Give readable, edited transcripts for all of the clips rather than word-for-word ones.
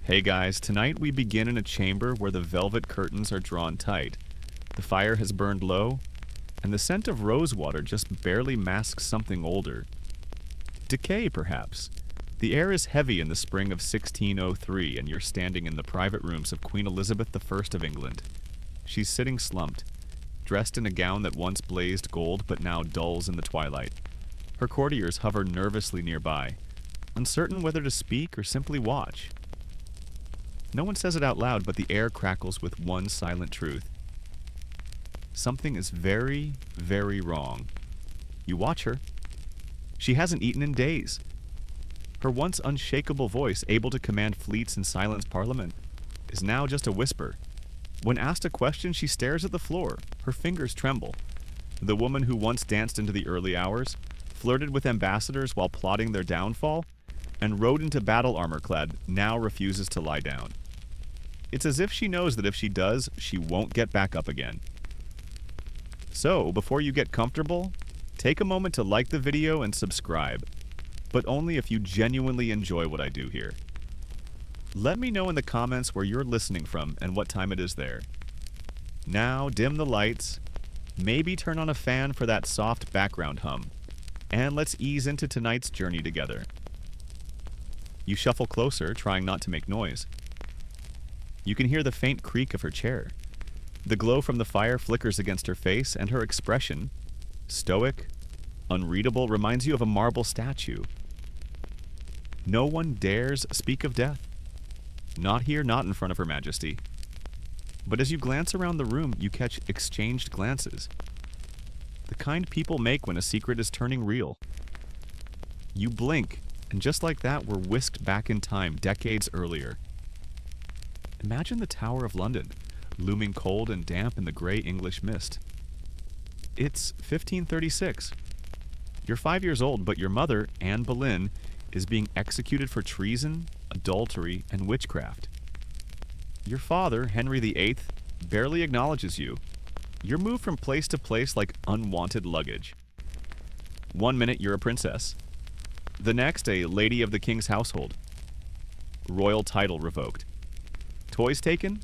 Hey guys, tonight we begin in a chamber where the velvet curtains are drawn tight. The fire has burned low, and the scent of rosewater just barely masks something older. Decay, perhaps. The air is heavy in the spring of 1603, and you're standing in the private rooms of Queen Elizabeth I of England. She's sitting slumped, dressed in a gown that once blazed gold but now dulls in the twilight. Her courtiers hover nervously nearby, uncertain whether to speak or simply watch. No one says it out loud, but the air crackles with one silent truth. Something is very, very wrong. You watch her. She hasn't eaten in days. Her once unshakable voice, able to command fleets and silence Parliament, is now just a whisper. When asked a question, she stares at the floor. Her fingers tremble. The woman who once danced into the early hours, flirted with ambassadors while plotting their downfall, and rode into battle armor clad, now refuses to lie down. It's as if she knows that if she does, she won't get back up again. So, before you get comfortable, take a moment to like the video and subscribe, but only if you genuinely enjoy what I do here. Let me know in the comments where you're listening from and what time it is there. Now, dim the lights, maybe turn on a fan for that soft background hum, and let's ease into tonight's journey together. You shuffle closer, trying not to make noise. You can hear the faint creak of her chair. The glow from the fire flickers against her face, and her expression, stoic, unreadable, reminds you of a marble statue. No one dares speak of death. Not here, not in front of Her Majesty. But as you glance around the room, you catch exchanged glances. The kind people make when a secret is turning real. You blink, and just like that, we're whisked back in time, decades earlier. Imagine the Tower of London, looming cold and damp in the gray English mist. It's 1536. You're 5 years old, but your mother, Anne Boleyn, is being executed for treason, adultery, and witchcraft. Your father, Henry VIII, barely acknowledges you. You're moved from place to place like unwanted luggage. 1 minute you're a princess. The next, a lady of the king's household. Royal title revoked. Toys taken,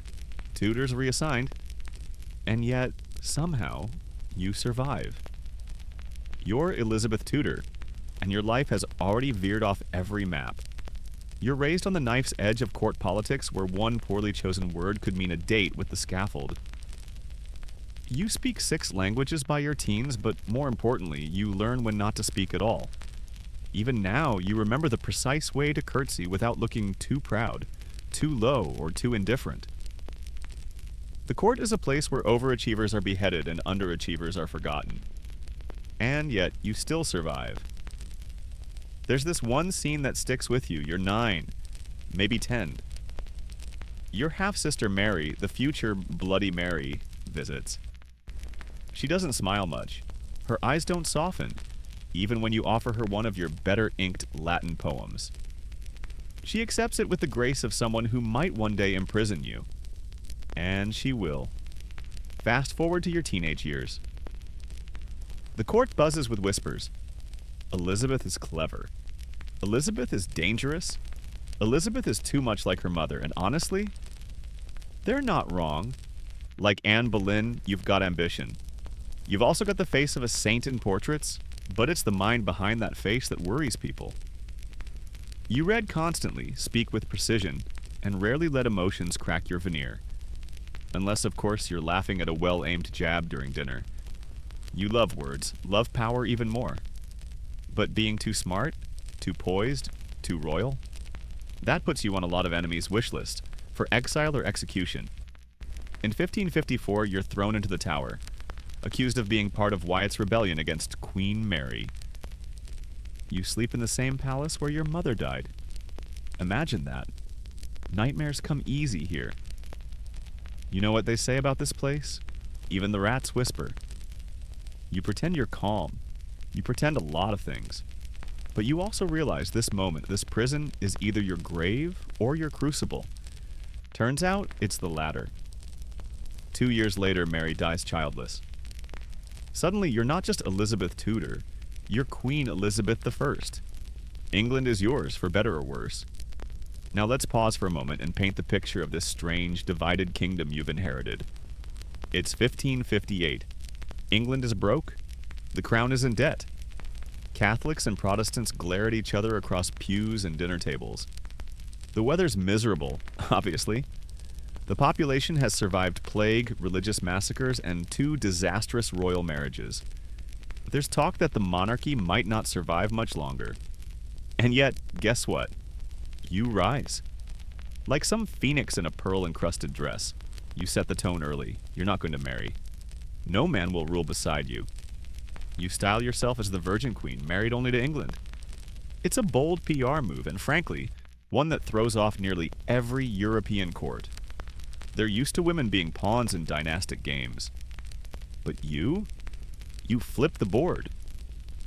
tutors reassigned, and yet, somehow, you survive. You're Elizabeth Tudor, and your life has already veered off every map. You're raised on the knife's edge of court politics where one poorly chosen word could mean a date with the scaffold. You speak 6 languages by your teens, but more importantly, you learn when not to speak at all. Even now, you remember the precise way to curtsy without looking too proud, too low, or too indifferent. The court is a place where overachievers are beheaded and underachievers are forgotten. And yet, you still survive. There's this one scene that sticks with you. You're 9, maybe 10. Your half-sister Mary, the future Bloody Mary, visits. She doesn't smile much. Her eyes don't soften, even when you offer her one of your better-inked Latin poems. She accepts it with the grace of someone who might one day imprison you. And she will. Fast forward to your teenage years. The court buzzes with whispers. Elizabeth is clever. Elizabeth is dangerous. Elizabeth is too much like her mother, and honestly, they're not wrong. Like Anne Boleyn, you've got ambition. You've also got the face of a saint in portraits, but it's the mind behind that face that worries people. You read constantly, speak with precision, and rarely let emotions crack your veneer. Unless, of course, you're laughing at a well-aimed jab during dinner. You love words, love power even more. But being too smart, too poised, too royal? That puts you on a lot of enemies' wish list, for exile or execution. In 1554, you're thrown into the Tower, accused of being part of Wyatt's rebellion against Queen Mary. You sleep in the same palace where your mother died. Imagine that. Nightmares come easy here. You know what they say about this place? Even the rats whisper. You pretend you're calm. You pretend a lot of things. But you also realize this moment, this prison, is either your grave or your crucible. Turns out, it's the latter. 2 years later, Mary dies childless. Suddenly, you're not just Elizabeth Tudor, you're Queen Elizabeth I. England is yours, for better or worse. Now let's pause for a moment and paint the picture of this strange, divided kingdom you've inherited. It's 1558. England is broke. The crown is in debt. Catholics and Protestants glare at each other across pews and dinner tables. The weather's miserable, obviously. The population has survived plague, religious massacres, and 2 disastrous royal marriages. There's talk that the monarchy might not survive much longer. And yet, guess what? You rise. Like some phoenix in a pearl-encrusted dress. You set the tone early. You're not going to marry. No man will rule beside you. You style yourself as the Virgin Queen, married only to England. It's a bold PR move, and frankly, one that throws off nearly every European court. They're used to women being pawns in dynastic games. But you flip the board.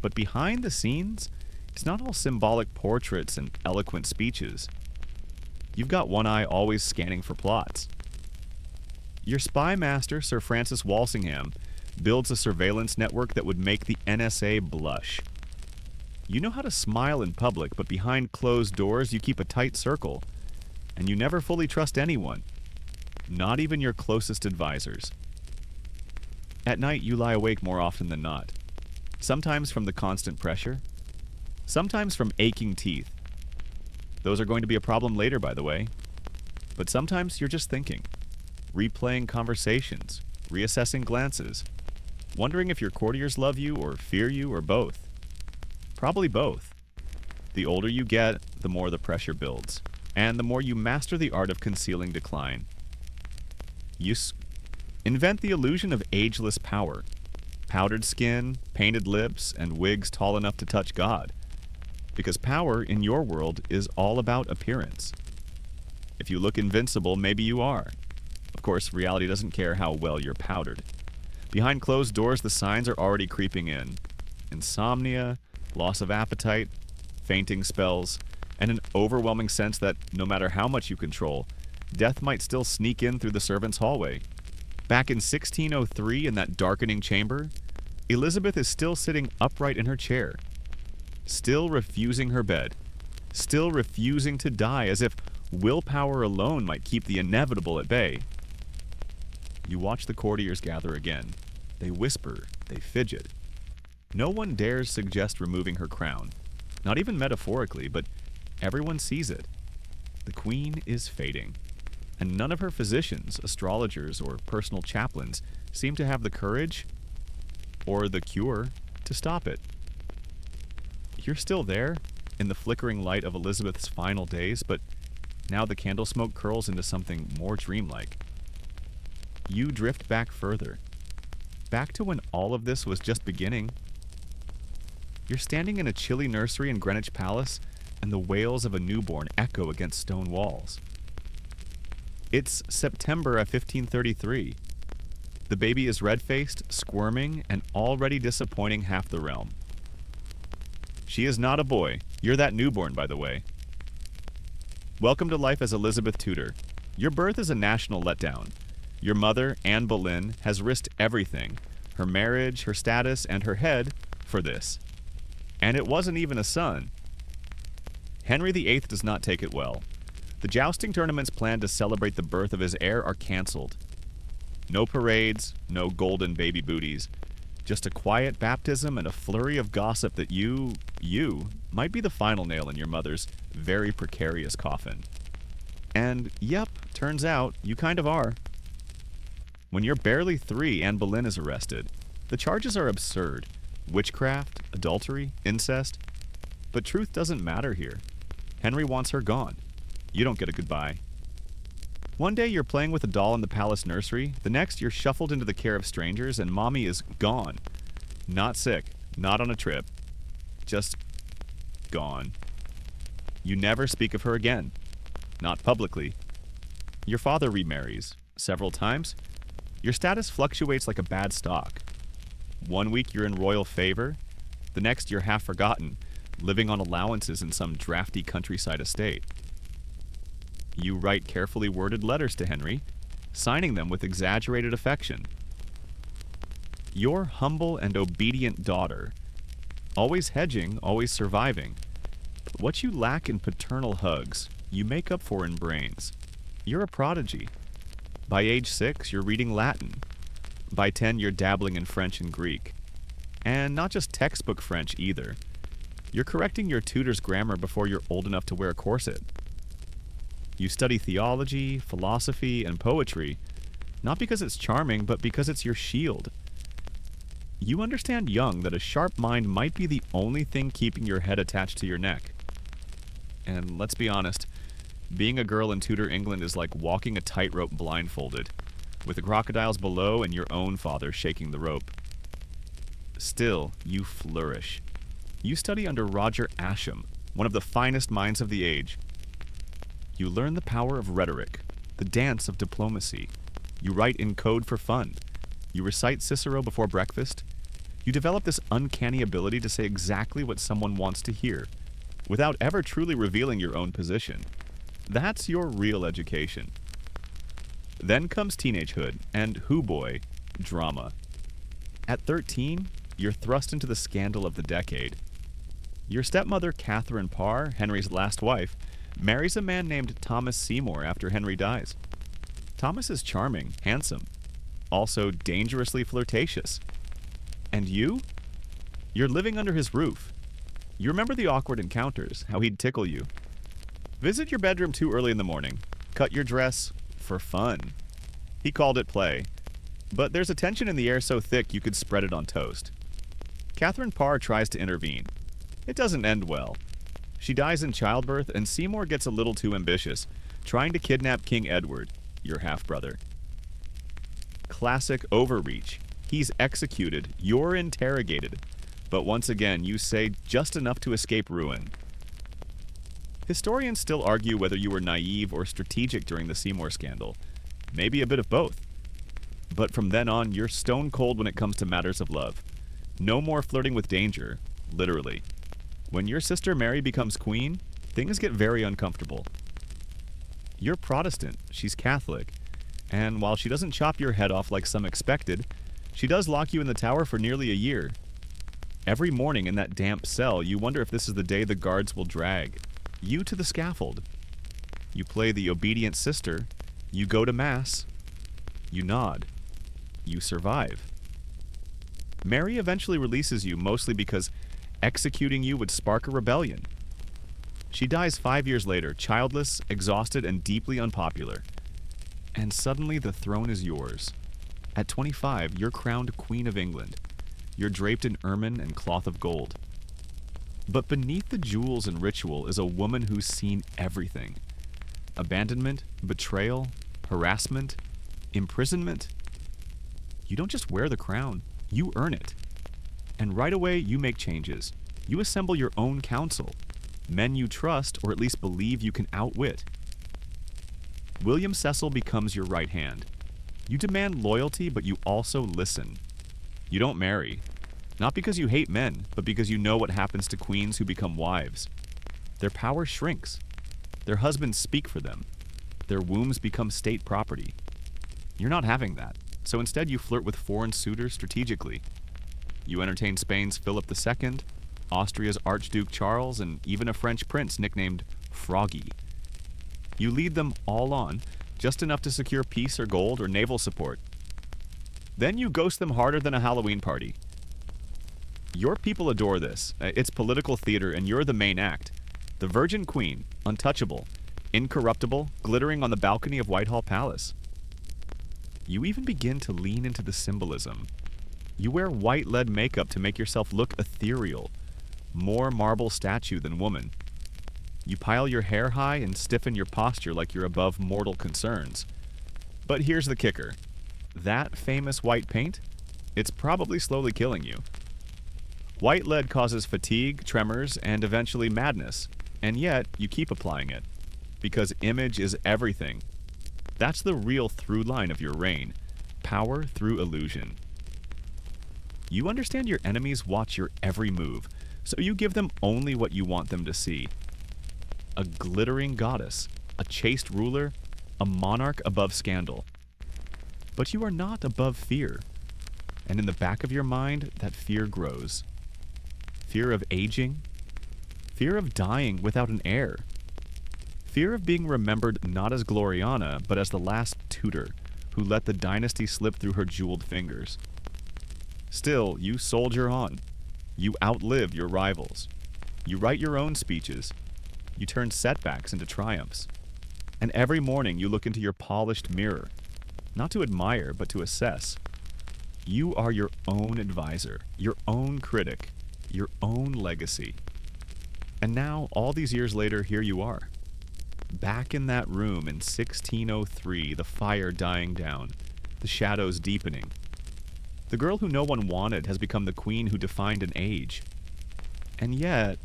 But behind the scenes, it's not all symbolic portraits and eloquent speeches. You've got one eye always scanning for plots. Your spy master, Sir Francis Walsingham, builds a surveillance network that would make the NSA blush. You know how to smile in public, but behind closed doors you keep a tight circle. And you never fully trust anyone. Not even your closest advisors. At night, you lie awake more often than not. Sometimes from the constant pressure. Sometimes from aching teeth. Those are going to be a problem later, by the way. But sometimes you're just thinking. Replaying conversations. Reassessing glances. Wondering if your courtiers love you or fear you or both. Probably both. The older you get, the more the pressure builds. And the more you master the art of concealing decline. You invent the illusion of ageless power. Powdered skin, painted lips, and wigs tall enough to touch God. Because power, in your world, is all about appearance. If you look invincible, maybe you are. Of course, reality doesn't care how well you're powdered. Behind closed doors, the signs are already creeping in. Insomnia, loss of appetite, fainting spells, and an overwhelming sense that, no matter how much you control, death might still sneak in through the servants' hallway. Back in 1603, in that darkening chamber, Elizabeth is still sitting upright in her chair, still refusing her bed, still refusing to die, as if willpower alone might keep the inevitable at bay. You watch the courtiers gather again. They whisper, they fidget. No one dares suggest removing her crown, not even metaphorically, but everyone sees it. The queen is fading. And none of her physicians, astrologers, or personal chaplains seem to have the courage or the cure to stop it. You're still there, in the flickering light of Elizabeth's final days, but now the candle smoke curls into something more dreamlike. You drift back further, back to when all of this was just beginning. You're standing in a chilly nursery in Greenwich Palace, and the wails of a newborn echo against stone walls. It's September of 1533. The baby is red-faced, squirming, and already disappointing half the realm. She is not a boy. You're that newborn, by the way. Welcome to life as Elizabeth Tudor. Your birth is a national letdown. Your mother, Anne Boleyn, has risked everything, her marriage, her status, and her head, for this. And it wasn't even a son. Henry VIII does not take it well. The jousting tournaments planned to celebrate the birth of his heir are cancelled. No parades, no golden baby booties. Just a quiet baptism and a flurry of gossip that you might be the final nail in your mother's very precarious coffin. And, yep, turns out, you kind of are. When you're barely 3, Anne Boleyn is arrested. The charges are absurd. Witchcraft, adultery, incest. But truth doesn't matter here. Henry wants her gone. You don't get a goodbye. One day you're playing with a doll in the palace nursery. The next you're shuffled into the care of strangers and mommy is gone. Not sick, not on a trip. Just gone. You never speak of her again. Not publicly. Your father remarries several times. Your status fluctuates like a bad stock. One week you're in royal favor. The next you're half forgotten, living on allowances in some drafty countryside estate. You write carefully worded letters to Henry, signing them with exaggerated affection. Your humble and obedient daughter, always hedging, always surviving. But what you lack in paternal hugs, you make up for in brains. You're a prodigy. By age 6, you're reading Latin. By 10, you're dabbling in French and Greek. And not just textbook French either. You're correcting your tutor's grammar before you're old enough to wear a corset. You study theology, philosophy, and poetry, not because it's charming, but because it's your shield. You understand young that a sharp mind might be the only thing keeping your head attached to your neck. And let's be honest, being a girl in Tudor England is like walking a tightrope blindfolded, with the crocodiles below and your own father shaking the rope. Still, you flourish. You study under Roger Ascham, one of the finest minds of the age. You learn the power of rhetoric, the dance of diplomacy. You write in code for fun. You recite Cicero before breakfast. You develop this uncanny ability to say exactly what someone wants to hear, without ever truly revealing your own position. That's your real education. Then comes teenagehood and hoo-boy drama. At 13, you're thrust into the scandal of the decade. Your stepmother, Catherine Parr, Henry's last wife, marries a man named Thomas Seymour after Henry dies. Thomas is charming, handsome, also dangerously flirtatious. And you? You're living under his roof. You remember the awkward encounters, how he'd tickle you. Visit your bedroom too early in the morning. Cut your dress for fun. He called it play. But there's a tension in the air so thick you could spread it on toast. Catherine Parr tries to intervene. It doesn't end well. She dies in childbirth, and Seymour gets a little too ambitious, trying to kidnap King Edward, your half-brother. Classic overreach. He's executed, you're interrogated, but once again you say just enough to escape ruin. Historians still argue whether you were naive or strategic during the Seymour scandal. Maybe a bit of both. But from then on, you're stone cold when it comes to matters of love. No more flirting with danger, literally. When your sister Mary becomes queen, things get very uncomfortable. You're Protestant, she's Catholic, and while she doesn't chop your head off like some expected, she does lock you in the tower for nearly a year. Every morning in that damp cell, you wonder if this is the day the guards will drag you to the scaffold. You play the obedient sister, you go to mass, you nod, you survive. Mary eventually releases you mostly because executing you would spark a rebellion. She dies 5 years later, childless, exhausted, and deeply unpopular. And suddenly the throne is yours. At 25, you're crowned Queen of England. You're draped in ermine and cloth of gold. But beneath the jewels and ritual is a woman who's seen everything. Abandonment, betrayal, harassment, imprisonment. You don't just wear the crown, you earn it. And right away, you make changes. You assemble your own council. Men you trust, or at least believe you can outwit. William Cecil becomes your right hand. You demand loyalty, but you also listen. You don't marry. Not because you hate men, but because you know what happens to queens who become wives. Their power shrinks. Their husbands speak for them. Their wombs become state property. You're not having that, so instead you flirt with foreign suitors strategically. You entertain Spain's Philip II, Austria's Archduke Charles, and even a French prince nicknamed Froggy. You lead them all on, just enough to secure peace or gold or naval support. Then you ghost them harder than a Halloween party. Your people adore this. It's political theater, and you're the main act. The Virgin Queen, untouchable, incorruptible, glittering on the balcony of Whitehall Palace. You even begin to lean into the symbolism. You wear white lead makeup to make yourself look ethereal, more marble statue than woman. You pile your hair high and stiffen your posture like you're above mortal concerns. But here's the kicker. That famous white paint? It's probably slowly killing you. White lead causes fatigue, tremors, and eventually madness, and yet you keep applying it. Because image is everything. That's the real through line of your reign. Power through illusion. You understand your enemies watch your every move, so you give them only what you want them to see. A glittering goddess, a chaste ruler, a monarch above scandal. But you are not above fear. And in the back of your mind, that fear grows. Fear of aging. Fear of dying without an heir. Fear of being remembered not as Gloriana, but as the last Tudor, who let the dynasty slip through her jeweled fingers. Still, you soldier on. You outlive your rivals. You write your own speeches. You turn setbacks into triumphs. And every morning you look into your polished mirror, not to admire, but to assess. You are your own advisor, your own critic, your own legacy. And now, all these years later, here you are. Back in that room in 1603, the fire dying down, the shadows deepening. The girl who no one wanted has become the queen who defined an age. And yet,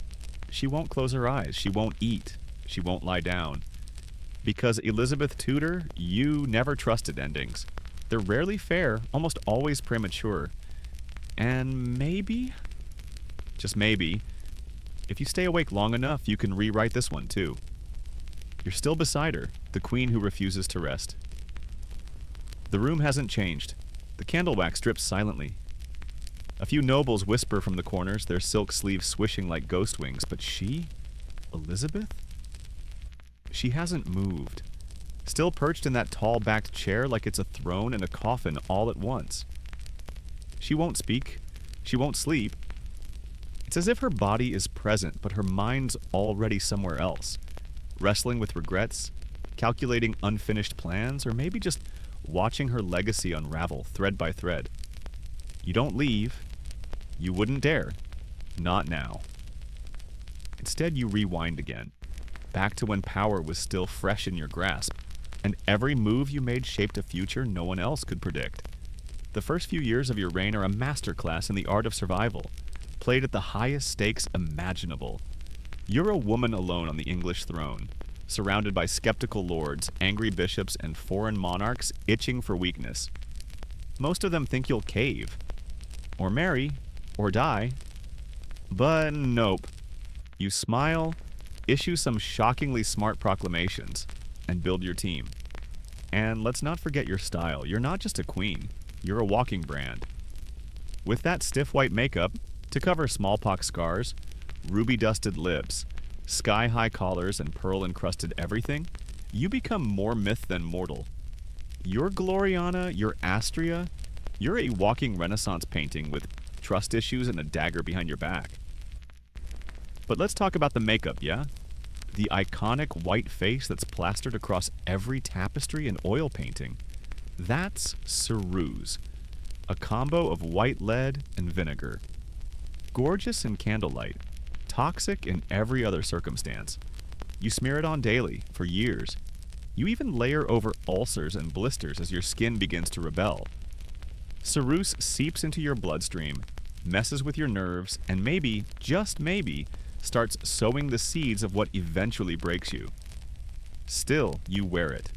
she won't close her eyes, she won't eat, she won't lie down. Because Elizabeth Tudor, you never trusted endings. They're rarely fair, almost always premature. And maybe, just maybe, if you stay awake long enough, you can rewrite this one too. You're still beside her, the queen who refuses to rest. The room hasn't changed. The candle wax drips silently. A few nobles whisper from the corners, their silk sleeves swishing like ghost wings, but she? Elizabeth? She hasn't moved. Still perched in that tall-backed chair like it's a throne and a coffin all at once. She won't speak. She won't sleep. It's as if her body is present, but her mind's already somewhere else, wrestling with regrets, calculating unfinished plans, or maybe just watching her legacy unravel thread by thread. You don't leave. You wouldn't dare. Not now. Instead, you rewind again, back to when power was still fresh in your grasp, and every move you made shaped a future no one else could predict. The first few years of your reign are a masterclass in the art of survival, played at the highest stakes imaginable. You're a woman alone on the English throne, surrounded by skeptical lords, angry bishops, and foreign monarchs itching for weakness. Most of them think you'll cave, or marry, or die. But nope. You smile, issue some shockingly smart proclamations, and build your team. And let's not forget your style. You're not just a queen, you're a walking brand. With that stiff white makeup to cover smallpox scars, ruby-dusted lips, sky-high collars, and pearl-encrusted everything, you become more myth than mortal. You're Gloriana, you're Astria, you're a walking Renaissance painting with trust issues and a dagger behind your back. But let's talk about the makeup, yeah? The iconic white face that's plastered across every tapestry and oil painting. That's ceruse, a combo of white lead and vinegar. Gorgeous in candlelight, toxic in every other circumstance. You smear it on daily, for years. You even layer over ulcers and blisters as your skin begins to rebel. Ceruse seeps into your bloodstream, messes with your nerves, and maybe, just maybe, starts sowing the seeds of what eventually breaks you. Still, you wear it.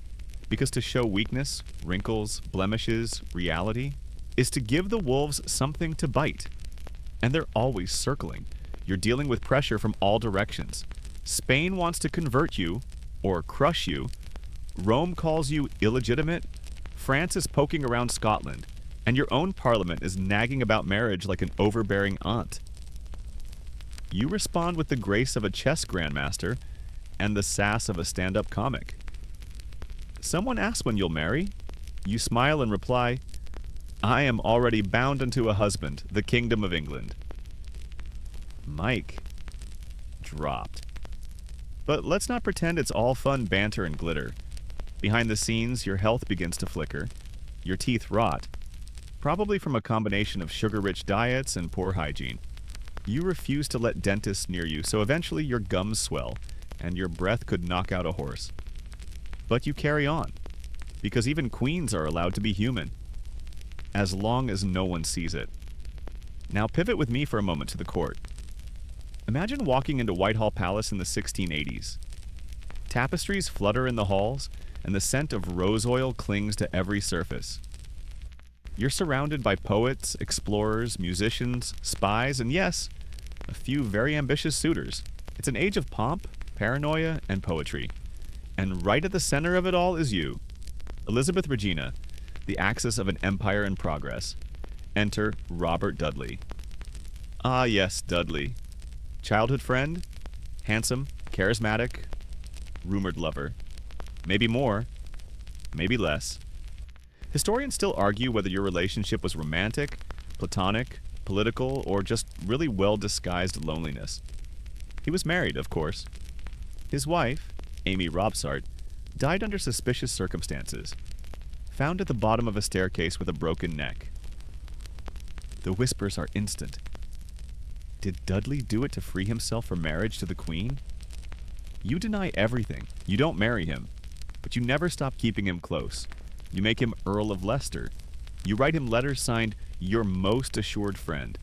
Because to show weakness, wrinkles, blemishes, reality, is to give the wolves something to bite. And they're always circling. You're dealing with pressure from all directions. Spain wants to convert you, or crush you. Rome calls you illegitimate. France is poking around Scotland. And your own parliament is nagging about marriage like an overbearing aunt. You respond with the grace of a chess grandmaster and the sass of a stand-up comic. Someone asks when you'll marry. You smile and reply, "I am already bound unto a husband, the kingdom of England." Mic dropped. But let's not pretend it's all fun banter and glitter. Behind the scenes, your health begins to flicker. Your teeth rot, probably from a combination of sugar-rich diets and poor hygiene. You refuse to let dentists near you, so eventually your gums swell, and your breath could knock out a horse. But you carry on, because even queens are allowed to be human, as long as no one sees it. Now pivot with me for a moment to the court. Imagine walking into Whitehall Palace in the 1680s. Tapestries flutter in the halls, and the scent of rose oil clings to every surface. You're surrounded by poets, explorers, musicians, spies, and yes, a few very ambitious suitors. It's an age of pomp, paranoia, and poetry. And right at the center of it all is you, Elizabeth Regina, the axis of an empire in progress. Enter Robert Dudley. Ah yes, Dudley. Childhood friend, handsome, charismatic, rumored lover. Maybe more, maybe less. Historians still argue whether your relationship was romantic, platonic, political, or just really well-disguised loneliness. He was married, of course. His wife, Amy Robsart, died under suspicious circumstances, found at the bottom of a staircase with a broken neck. The whispers are instant. Did Dudley do it to free himself from marriage to the Queen? You deny everything. You don't marry him, but you never stop keeping him close. You make him Earl of Leicester. You write him letters signed, "Your most assured friend."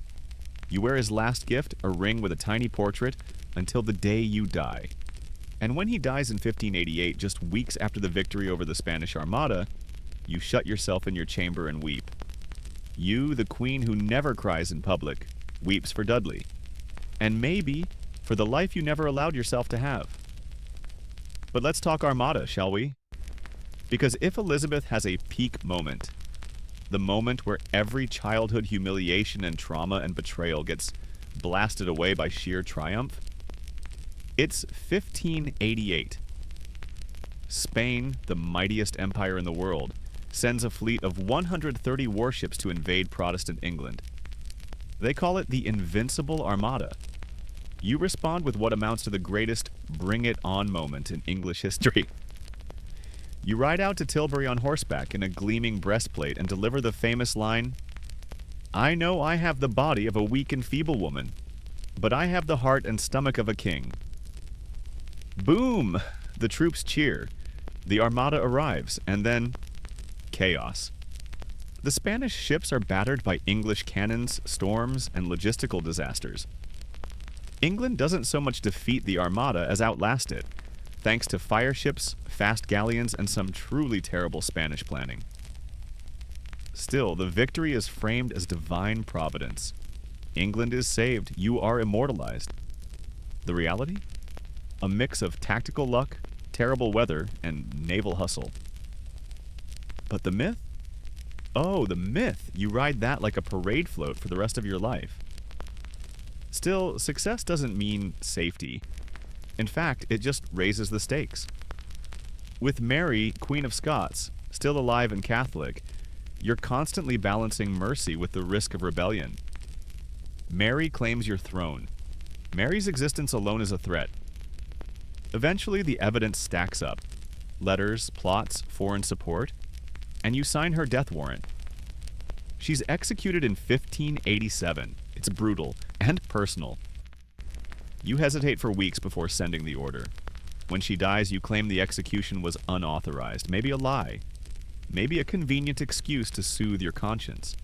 You wear his last gift, a ring with a tiny portrait, until the day you die. And when he dies in 1588, just weeks after the victory over the Spanish Armada, you shut yourself in your chamber and weep. You, the Queen who never cries in public, weeps for Dudley. And maybe for the life you never allowed yourself to have. But let's talk Armada, shall we? Because if Elizabeth has a peak moment, the moment where every childhood humiliation and trauma and betrayal gets blasted away by sheer triumph, it's 1588. Spain, the mightiest empire in the world, sends a fleet of 130 warships to invade Protestant England. They call it the Invincible Armada. You respond with what amounts to the greatest bring-it-on moment in English history. You ride out to Tilbury on horseback in a gleaming breastplate and deliver the famous line, "I know I have the body of a weak and feeble woman, but I have the heart and stomach of a king." Boom! The troops cheer. The Armada arrives, and then chaos. The Spanish ships are battered by English cannons, storms, and logistical disasters. England doesn't so much defeat the Armada as outlast it, thanks to fire ships, fast galleons, and some truly terrible Spanish planning. Still, the victory is framed as divine providence. England is saved. You are immortalized. The reality? A mix of tactical luck, terrible weather, and naval hustle. But the myth? Oh, the myth! You ride that like a parade float for the rest of your life. Still, success doesn't mean safety. In fact, it just raises the stakes. With Mary, Queen of Scots, still alive and Catholic, you're constantly balancing mercy with the risk of rebellion. Mary claims your throne. Mary's existence alone is a threat. Eventually, the evidence stacks up. Letters, plots, foreign support, and you sign her death warrant. She's executed in 1587. It's brutal and personal. You hesitate for weeks before sending the order. When she dies, you claim the execution was unauthorized, maybe a lie, maybe a convenient excuse to soothe your conscience.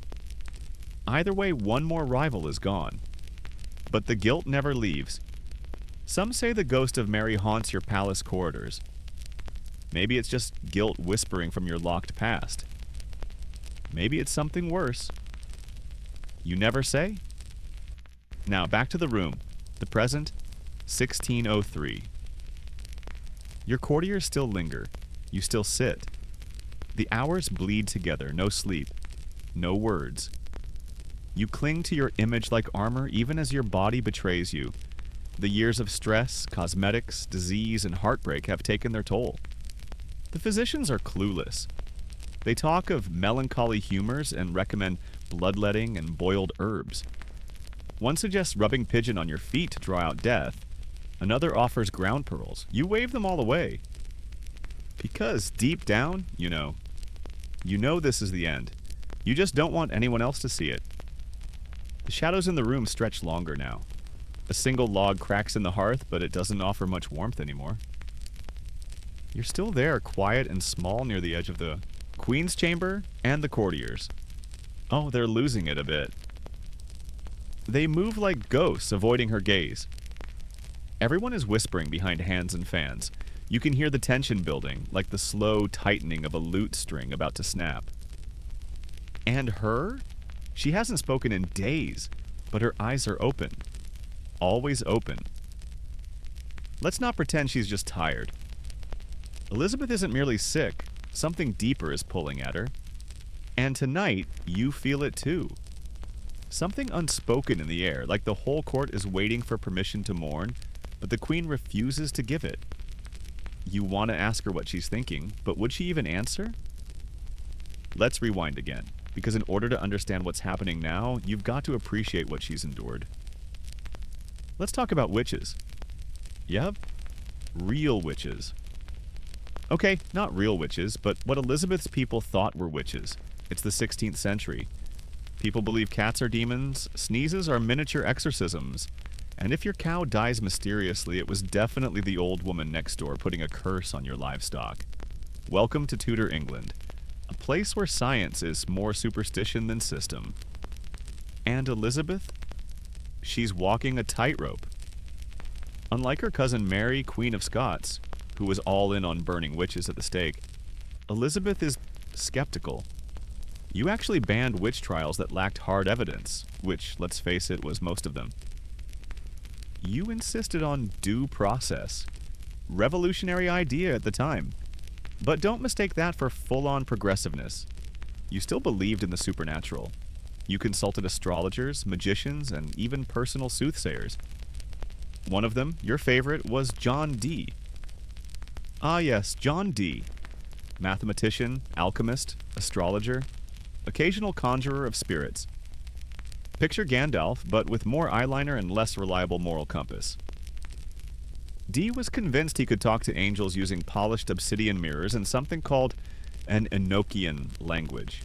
Either way, one more rival is gone. But the guilt never leaves. Some say the ghost of Mary haunts your palace corridors. Maybe it's just guilt whispering from your locked past. Maybe it's something worse. You never say? Now back to the room. The present, 1603. Your courtiers still linger. You still sit. The hours bleed together, no sleep, no words. You cling to your image like armor even as your body betrays you. The years of stress, cosmetics, disease, and heartbreak have taken their toll. The physicians are clueless. They talk of melancholy humors and recommend bloodletting and boiled herbs. One suggests rubbing pigeon on your feet to draw out death. Another offers ground pearls. You wave them all away. Because deep down, you know this is the end. You just don't want anyone else to see it. The shadows in the room stretch longer now. A single log cracks in the hearth, but it doesn't offer much warmth anymore. You're still there, quiet and small near the edge of the Queen's chamber and the courtiers. Oh, they're losing it a bit. They move like ghosts, avoiding her gaze. Everyone is whispering behind hands and fans. You can hear the tension building, like the slow tightening of a lute string about to snap. And her? She hasn't spoken in days, but her eyes are open. Always open. Let's not pretend she's just tired. Elizabeth isn't merely sick. Something deeper is pulling at her. And tonight, you feel it too. Something unspoken in the air, like the whole court is waiting for permission to mourn, but the Queen refuses to give it. You want to ask her what she's thinking, but would she even answer? Let's rewind again, because in order to understand what's happening now, you've got to appreciate what she's endured. Let's talk about witches. Yep, real witches. Okay, not real witches, but what Elizabeth's people thought were witches. It's the 16th century. People believe cats are demons, sneezes are miniature exorcisms, and if your cow dies mysteriously, it was definitely the old woman next door putting a curse on your livestock. Welcome to Tudor England, a place where science is more superstition than system. And Elizabeth? She's walking a tightrope. Unlike her cousin Mary, Queen of Scots, who was all in on burning witches at the stake, Elizabeth is skeptical. You actually banned witch trials that lacked hard evidence, which, let's face it, was most of them. You insisted on due process. Revolutionary idea at the time. But don't mistake that for full-on progressiveness. You still believed in the supernatural. You consulted astrologers, magicians, and even personal soothsayers. One of them, your favorite, was John Dee. Ah yes, John Dee. Mathematician, alchemist, astrologer, occasional conjurer of spirits. Picture Gandalf, but with more eyeliner and less reliable moral compass. Dee was convinced he could talk to angels using polished obsidian mirrors and something called an Enochian language.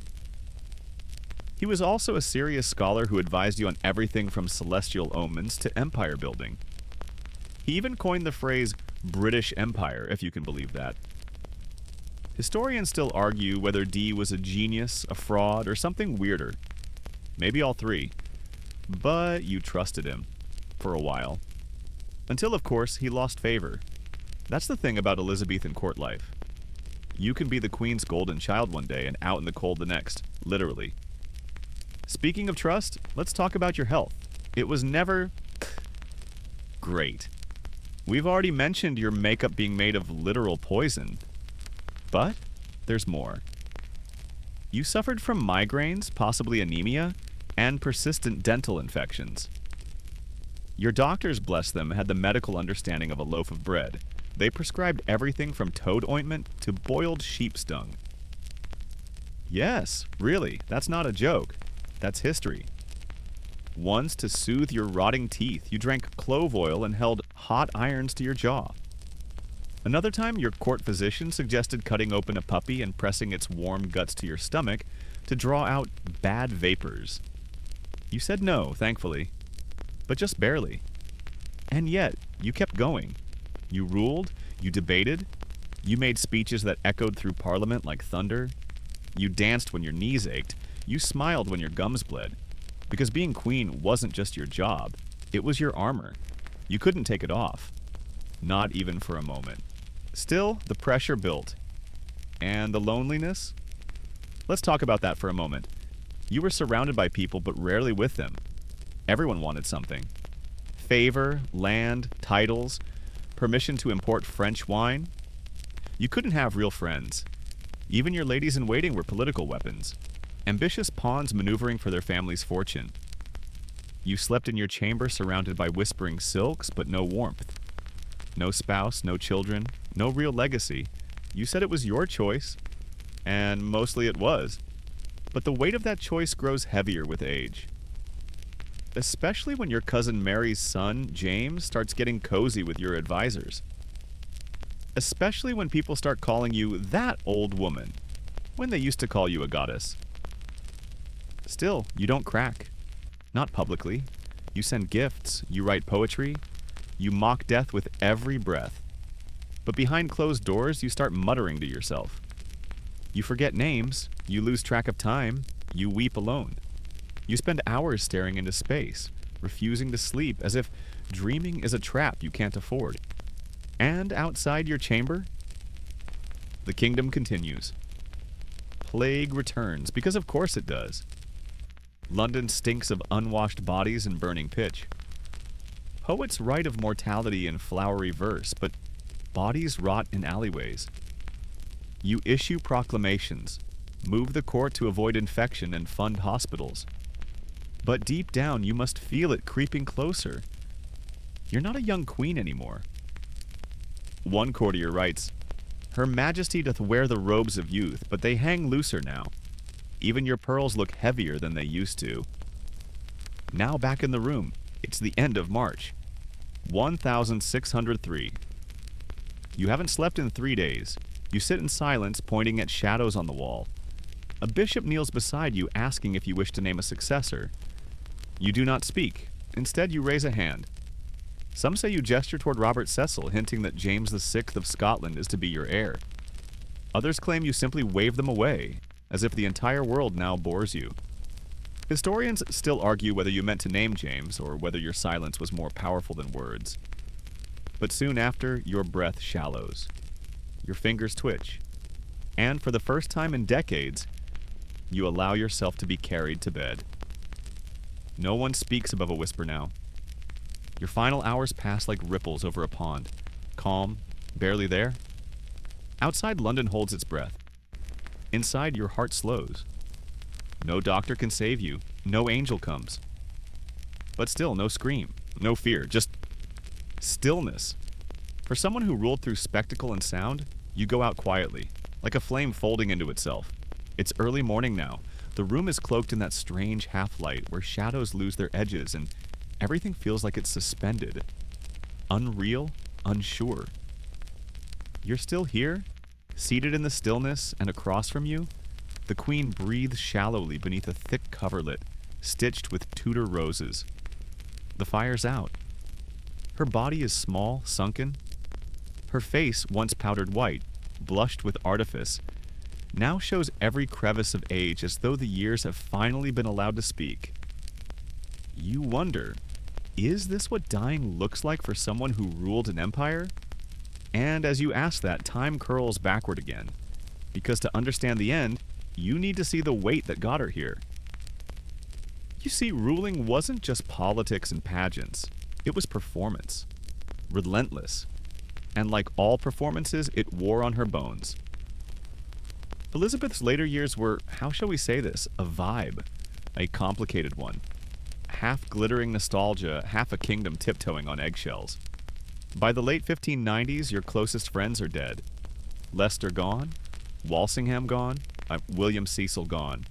He was also a serious scholar who advised you on everything from celestial omens to empire building. He even coined the phrase British Empire, if you can believe that. Historians still argue whether Dee was a genius, a fraud, or something weirder. Maybe all three. But you trusted him. For a while. Until, of course, he lost favor. That's the thing about Elizabethan court life. You can be the queen's golden child one day and out in the cold the next. Literally. Speaking of trust, let's talk about your health. It was never great. We've already mentioned your makeup being made of literal poison. But there's more. You suffered from migraines, possibly anemia, and persistent dental infections. Your doctors, bless them, had the medical understanding of a loaf of bread. They prescribed everything from toad ointment to boiled sheep's dung. Yes, really, that's not a joke. That's history. Once, to soothe your rotting teeth, you drank clove oil and held hot irons to your jaw. Another time, your court physician suggested cutting open a puppy and pressing its warm guts to your stomach to draw out bad vapors. You said no, thankfully, but just barely. And yet, you kept going. You ruled, you debated, you made speeches that echoed through Parliament like thunder. You danced when your knees ached, you smiled when your gums bled. Because being queen wasn't just your job, it was your armor. You couldn't take it off. Not even for a moment. Still, the pressure built. And the loneliness? Let's talk about that for a moment. You were surrounded by people, but rarely with them. Everyone wanted something. Favor, land, titles, permission to import French wine. You couldn't have real friends. Even your ladies-in-waiting were political weapons. Ambitious pawns maneuvering for their family's fortune. You slept in your chamber surrounded by whispering silks, but no warmth. No spouse, no children, no real legacy. You said it was your choice, and mostly it was. But the weight of that choice grows heavier with age. Especially when your cousin Mary's son, James, starts getting cozy with your advisors. Especially when people start calling you that old woman, when they used to call you a goddess. Still, you don't crack. Not publicly. You send gifts, you write poetry, you mock death with every breath. But behind closed doors, you start muttering to yourself. You forget names, you lose track of time, you weep alone. You spend hours staring into space, refusing to sleep, as if dreaming is a trap you can't afford. And outside your chamber, the kingdom continues. Plague returns, because of course it does. London stinks of unwashed bodies and burning pitch. Poets write of mortality in flowery verse, but bodies rot in alleyways. You issue proclamations, move the court to avoid infection and fund hospitals. But deep down, you must feel it creeping closer. You're not a young queen anymore. One courtier writes, "Her Majesty doth wear the robes of youth, but they hang looser now. Even your pearls look heavier than they used to." Now back in the room. It's the end of March. 1603. You haven't slept in 3 days. You sit in silence, pointing at shadows on the wall. A bishop kneels beside you, asking if you wish to name a successor. You do not speak. Instead, you raise a hand. Some say you gesture toward Robert Cecil, hinting that James VI of Scotland is to be your heir. Others claim you simply wave them away, as if the entire world now bores you. Historians still argue whether you meant to name James, or whether your silence was more powerful than words. But soon after, your breath shallows. Your fingers twitch. And for the first time in decades, you allow yourself to be carried to bed. No one speaks above a whisper now. Your final hours pass like ripples over a pond. Calm, barely there. Outside, London holds its breath. Inside, your heart slows. No doctor can save you. No angel comes. But still, no scream, no fear, just stillness. For someone who ruled through spectacle and sound, you go out quietly, like a flame folding into itself. It's early morning now. The room is cloaked in that strange half-light where shadows lose their edges and everything feels like it's suspended. Unreal, unsure. You're still here, seated in the stillness, and across from you, the queen breathes shallowly beneath a thick coverlet, stitched with Tudor roses. The fire's out. Her body is small, sunken. Her face, once powdered white, blushed with artifice, now shows every crevice of age as though the years have finally been allowed to speak. You wonder, is this what dying looks like for someone who ruled an empire? And as you ask that, time curls backward again, because to understand the end, you need to see the weight that got her here. You see, ruling wasn't just politics and pageants. It was performance. Relentless. And like all performances, it wore on her bones. Elizabeth's later years were, how shall we say this, a vibe. A complicated one. Half glittering nostalgia, half a kingdom tiptoeing on eggshells. By the late 1590s, your closest friends are dead. Leicester gone. Walsingham gone. William Cecil gone.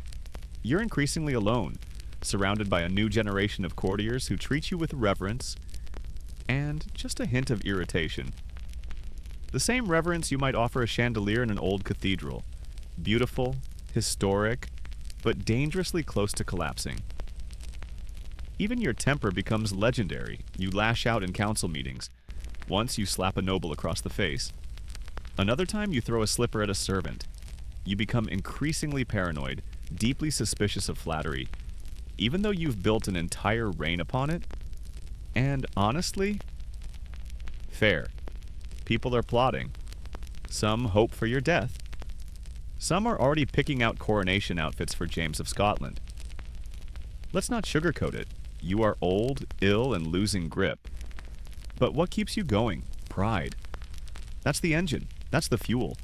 You're increasingly alone, surrounded by a new generation of courtiers who treat you with reverence and just a hint of irritation. The same reverence you might offer a chandelier in an old cathedral. Beautiful, historic, but dangerously close to collapsing. Even your temper becomes legendary. You lash out in council meetings. Once you slap a noble across the face. Another time you throw a slipper at a servant. You become increasingly paranoid, deeply suspicious of flattery, even though you've built an entire reign upon it. And honestly, fair. People are plotting. Some hope for your death. Some are already picking out coronation outfits for James of Scotland. Let's not sugarcoat it. You are old, ill, and losing grip. But what keeps you going? Pride. That's the engine. That's the fuel.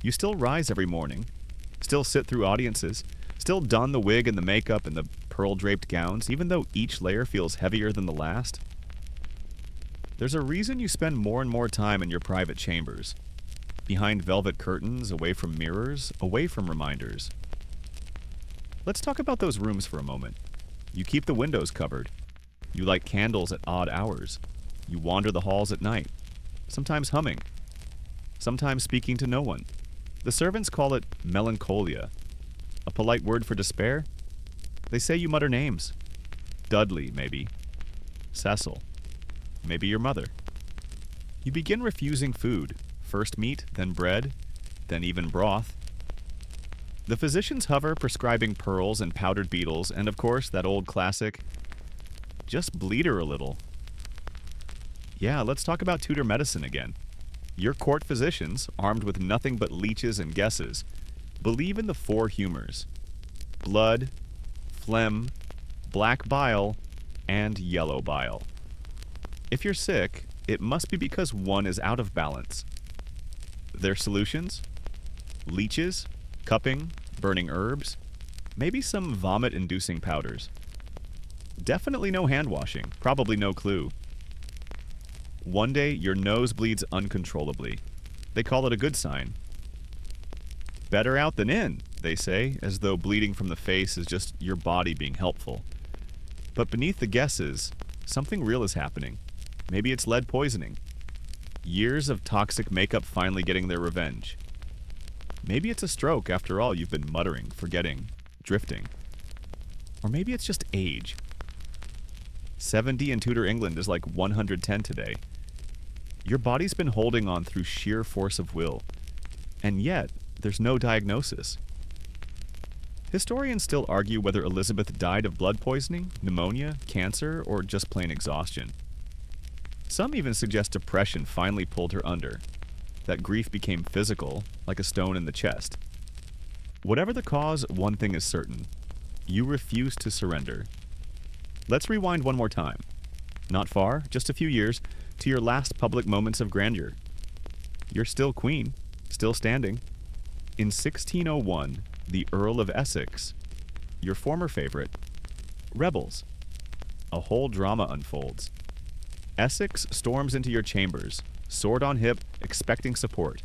You still rise every morning, still sit through audiences, still don the wig and the makeup and the pearl-draped gowns, even though each layer feels heavier than the last. There's a reason you spend more and more time in your private chambers, behind velvet curtains, away from mirrors, away from reminders. Let's talk about those rooms for a moment. You keep the windows covered. You light candles at odd hours. You wander the halls at night, sometimes humming, sometimes speaking to no one. The servants call it melancholia. A polite word for despair? They say you mutter names. Dudley, maybe. Cecil. Maybe your mother. You begin refusing food. First meat, then bread, then even broth. The physicians hover, prescribing pearls and powdered beetles, and of course, that old classic, just bleed her a little. Yeah, let's talk about Tudor medicine again. Your court physicians, armed with nothing but leeches and guesses, believe in the four humors: blood, phlegm, black bile, and yellow bile. If you're sick, it must be because one is out of balance. Their solutions? Leeches, cupping, burning herbs, maybe some vomit-inducing powders. Definitely no hand washing, probably no clue. One day, your nose bleeds uncontrollably. They call it a good sign. Better out than in, they say, as though bleeding from the face is just your body being helpful. But beneath the guesses, something real is happening. Maybe it's lead poisoning. Years of toxic makeup finally getting their revenge. Maybe it's a stroke after all you've been muttering, forgetting, drifting. Or maybe it's just age. 70 in Tudor England is like 110 today. Your body's been holding on through sheer force of will. And yet, there's no diagnosis. Historians still argue whether Elizabeth died of blood poisoning, pneumonia, cancer, or just plain exhaustion. Some even suggest depression finally pulled her under, that grief became physical, like a stone in the chest. Whatever the cause, one thing is certain. You refuse to surrender. Let's rewind one more time. Not far, just a few years, to your last public moments of grandeur. You're still queen, still standing. In 1601, the Earl of Essex, your former favorite, rebels. A whole drama unfolds. Essex storms into your chambers, sword on hip, expecting support.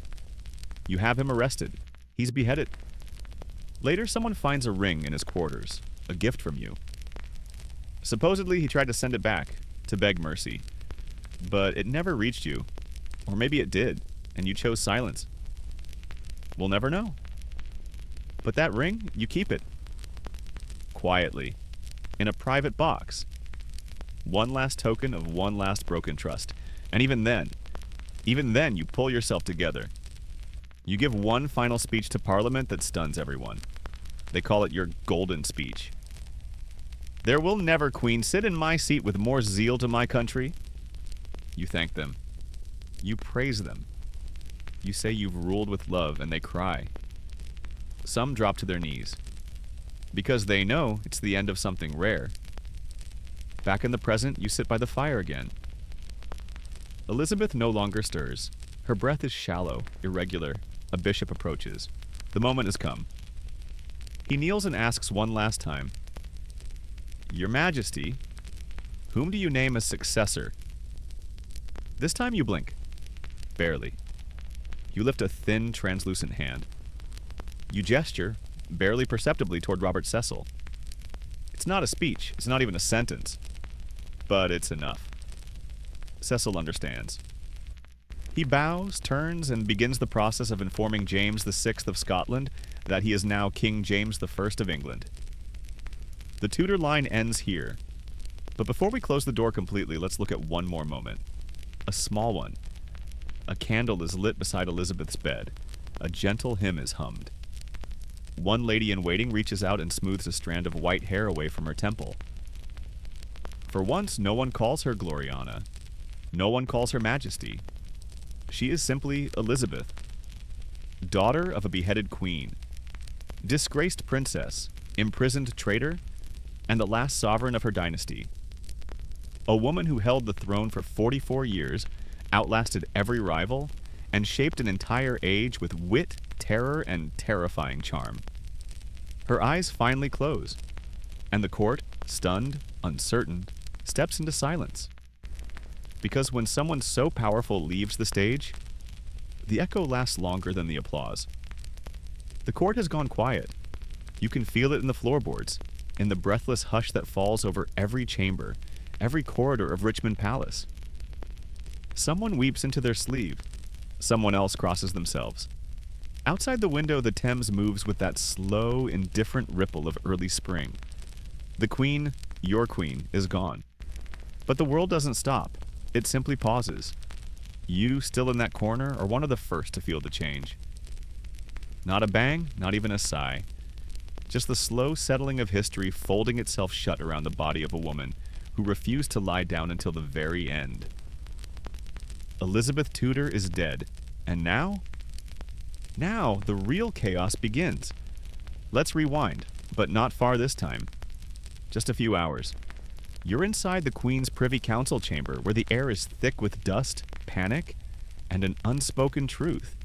You have him arrested. He's beheaded. Later, someone finds a ring in his quarters, a gift from you. Supposedly, he tried to send it back, to beg mercy. But it never reached you. Or maybe it did, and you chose silence. We'll never know. But that ring, you keep it. Quietly. In a private box. One last token of one last broken trust. And even then you pull yourself together. You give one final speech to Parliament that stuns everyone. They call it your golden speech. There will never, Queen, sit in my seat with more zeal to my country. You thank them. You praise them. You say you've ruled with love, and they cry. Some drop to their knees. Because they know it's the end of something rare. Back in the present, you sit by the fire again. Elizabeth no longer stirs. Her breath is shallow, irregular. A bishop approaches. The moment has come. He kneels and asks one last time, Your Majesty, whom do you name as successor? This time you blink. Barely. You lift a thin, translucent hand. You gesture, barely perceptibly, toward Robert Cecil. It's not a speech. It's not even a sentence. But it's enough. Cecil understands. He bows, turns, and begins the process of informing James VI of Scotland that he is now King James I of England. The Tudor line ends here. But before we close the door completely, let's look at one more moment. A small one. A candle is lit beside Elizabeth's bed. A gentle hymn is hummed. One lady-in-waiting reaches out and smooths a strand of white hair away from her temple. For once, no one calls her Gloriana. No one calls her Majesty. She is simply Elizabeth, daughter of a beheaded queen, disgraced princess, imprisoned traitor, and the last sovereign of her dynasty. A woman who held the throne for 44 years, outlasted every rival, and shaped an entire age with wit, terror, and terrifying charm. Her eyes finally close, and the court, stunned, uncertain, steps into silence. Because when someone so powerful leaves the stage, the echo lasts longer than the applause. The court has gone quiet. You can feel it in the floorboards, in the breathless hush that falls over every chamber, every corridor of Richmond Palace. Someone weeps into their sleeve. Someone else crosses themselves. Outside the window, the Thames moves with that slow, indifferent ripple of early spring. The queen, your queen, is gone. But the world doesn't stop. It simply pauses. You, still in that corner, are one of the first to feel the change. Not a bang, not even a sigh. Just the slow settling of history folding itself shut around the body of a woman who refused to lie down until the very end. Elizabeth Tudor is dead. And now? Now, the real chaos begins. Let's rewind, but not far this time. Just a few hours. You're inside the Queen's Privy Council chamber where the air is thick with dust, panic, and an unspoken truth.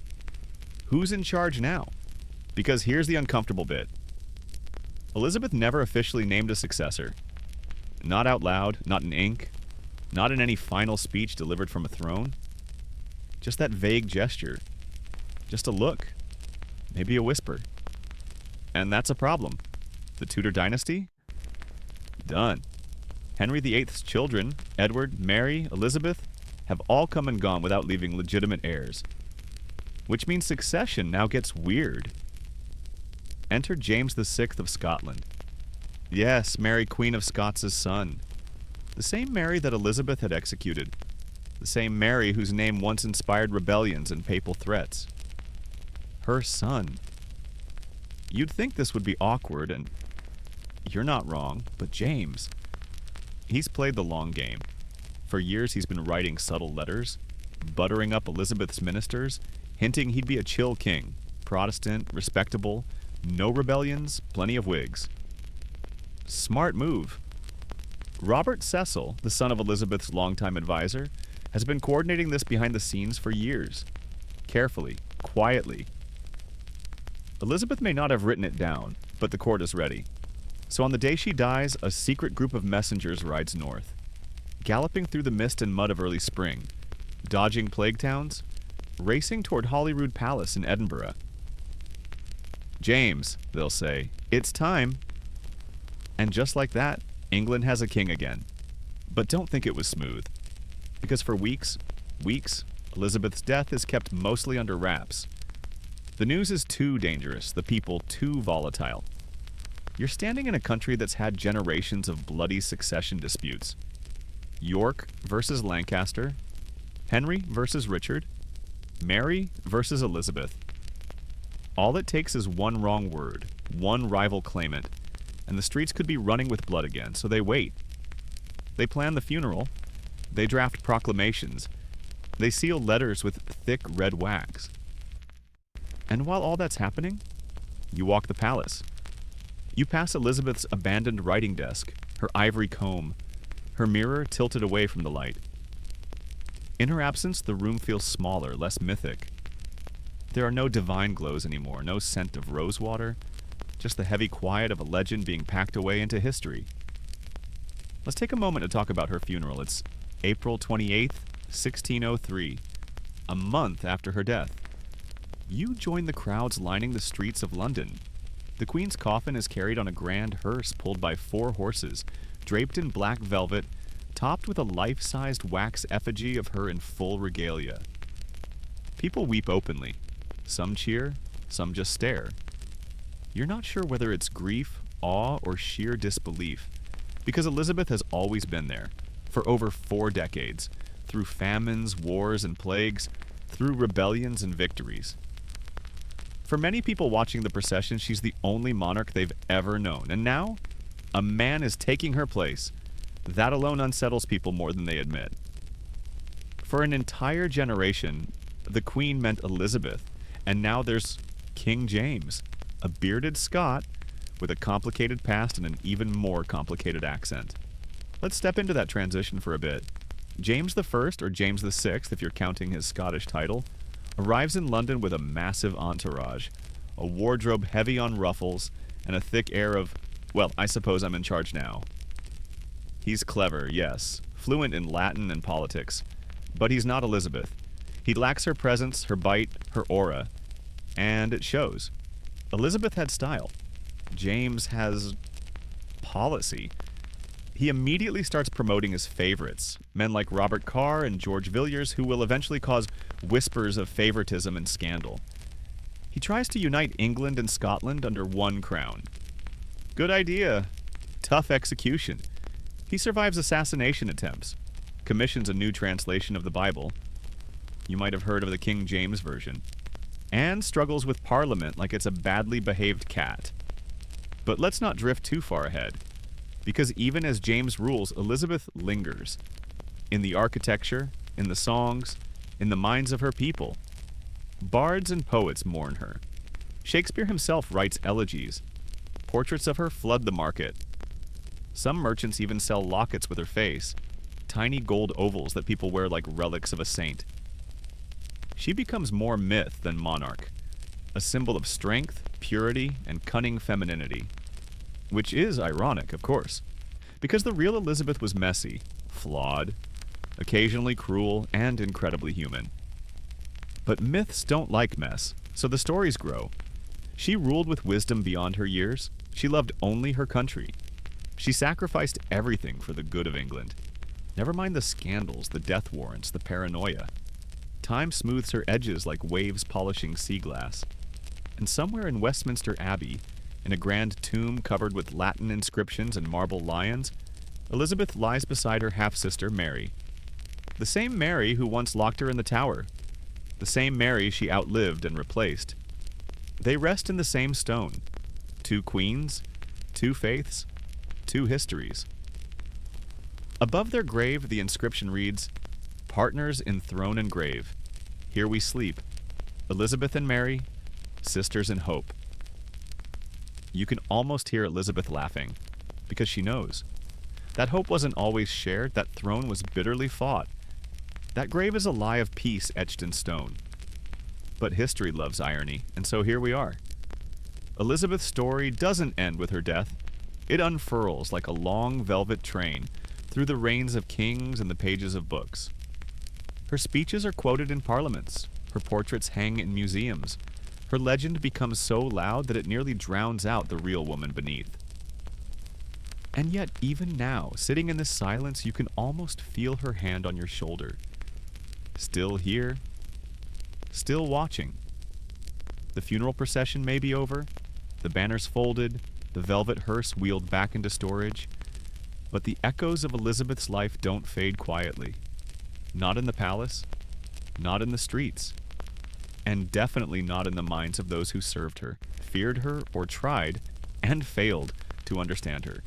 Who's in charge now? Because here's the uncomfortable bit. Elizabeth never officially named a successor. Not out loud, not in ink, Not in any final speech delivered from a throne. Just that vague gesture. Just a look. Maybe a whisper. And that's a problem. The Tudor dynasty? Done. Henry VIII's children, Edward, Mary, Elizabeth, have all come and gone without leaving legitimate heirs. Which means succession now gets weird. Enter James VI of Scotland. Yes, Mary, Queen of Scots' son. The same Mary that Elizabeth had executed. The same Mary whose name once inspired rebellions and papal threats. Her son. You'd think this would be awkward, and you're not wrong, but James, he's played the long game. For years he's been writing subtle letters, buttering up Elizabeth's ministers, hinting he'd be a chill king, Protestant, respectable, no rebellions, plenty of wigs. Smart move. Robert Cecil, the son of Elizabeth's longtime advisor, has been coordinating this behind the scenes for years. Carefully, quietly. Elizabeth may not have written it down, but the court is ready. So on the day she dies, a secret group of messengers rides north, galloping through the mist and mud of early spring, dodging plague towns, racing toward Holyrood Palace in Edinburgh. James, they'll say, it's time. And just like that, England has a king again. But don't think it was smooth. Because for weeks, Elizabeth's death is kept mostly under wraps. The news is too dangerous, the people too volatile. You're standing in a country that's had generations of bloody succession disputes. York versus Lancaster, Henry versus Richard, Mary versus Elizabeth. All it takes is one wrong word, one rival claimant, and the streets could be running with blood again, so they wait. They plan the funeral. They draft proclamations. They seal letters with thick red wax. And while all that's happening, you walk the palace. You pass Elizabeth's abandoned writing desk, her ivory comb, her mirror tilted away from the light. In her absence, the room feels smaller, less mythic. There are no divine glows anymore, no scent of rosewater, just the heavy quiet of a legend being packed away into history. Let's take a moment to talk about her funeral. It's April 28th, 1603, a month after her death. You join the crowds lining the streets of London. The Queen's coffin is carried on a grand hearse pulled by 4 horses, draped in black velvet, topped with a life-sized wax effigy of her in full regalia. People weep openly. Some cheer, some just stare. You're not sure whether it's grief, awe, or sheer disbelief, because Elizabeth has always been there, for over 4 decades, through famines, wars, and plagues, through rebellions and victories. For many people watching the procession, she's the only monarch they've ever known, and now, a man is taking her place. That alone unsettles people more than they admit. For an entire generation, the Queen meant Elizabeth, and now there's King James, a bearded Scot with a complicated past and an even more complicated accent. Let's step into that transition for a bit. James I, or James VI, if you're counting his Scottish title, arrives in London with a massive entourage, a wardrobe heavy on ruffles, and a thick air of, well, I suppose I'm in charge now. He's clever, yes, fluent in Latin and politics, but he's not Elizabeth. He lacks her presence, her bite, her aura, and it shows. Elizabeth had style. James has policy. He immediately starts promoting his favorites, men like Robert Carr and George Villiers, who will eventually cause whispers of favoritism and scandal. He tries to unite England and Scotland under one crown. Good idea. Tough execution. He survives assassination attempts, commissions a new translation of the Bible. You might have heard of the King James Version. And struggles with Parliament like it's a badly behaved cat. But let's not drift too far ahead, because even as James rules, Elizabeth lingers. In the architecture, in the songs, in the minds of her people. Bards and poets mourn her. Shakespeare himself writes elegies. Portraits of her flood the market. Some merchants even sell lockets with her face, tiny gold ovals that people wear like relics of a saint. She becomes more myth than monarch, a symbol of strength, purity, and cunning femininity. Which is ironic, of course, because the real Elizabeth was messy, flawed, occasionally cruel and incredibly human. But myths don't like mess, so the stories grow. She ruled with wisdom beyond her years. She loved only her country. She sacrificed everything for the good of England. Never mind the scandals, the death warrants, the paranoia. Time smooths her edges like waves polishing sea glass. And somewhere in Westminster Abbey, in a grand tomb covered with Latin inscriptions and marble lions, Elizabeth lies beside her half-sister Mary. The same Mary who once locked her in the Tower. The same Mary she outlived and replaced. They rest in the same stone. Two queens, two faiths, two histories. Above their grave, the inscription reads, "Partners in throne and grave. Here we sleep. Elizabeth and Mary, sisters in hope." You can almost hear Elizabeth laughing, because she knows. That hope wasn't always shared, that throne was bitterly fought. That grave is a lie of peace etched in stone. But history loves irony, and so here we are. Elizabeth's story doesn't end with her death. It unfurls like a long velvet train through the reigns of kings and the pages of books. Her speeches are quoted in parliaments. Her portraits hang in museums. Her legend becomes so loud that it nearly drowns out the real woman beneath. And yet, even now, sitting in this silence, you can almost feel her hand on your shoulder. Still here, still watching. The funeral procession may be over, the banners folded, the velvet hearse wheeled back into storage, but the echoes of Elizabeth's life don't fade quietly. Not in the palace, not in the streets, and definitely not in the minds of those who served her, feared her, or tried, and failed to understand her.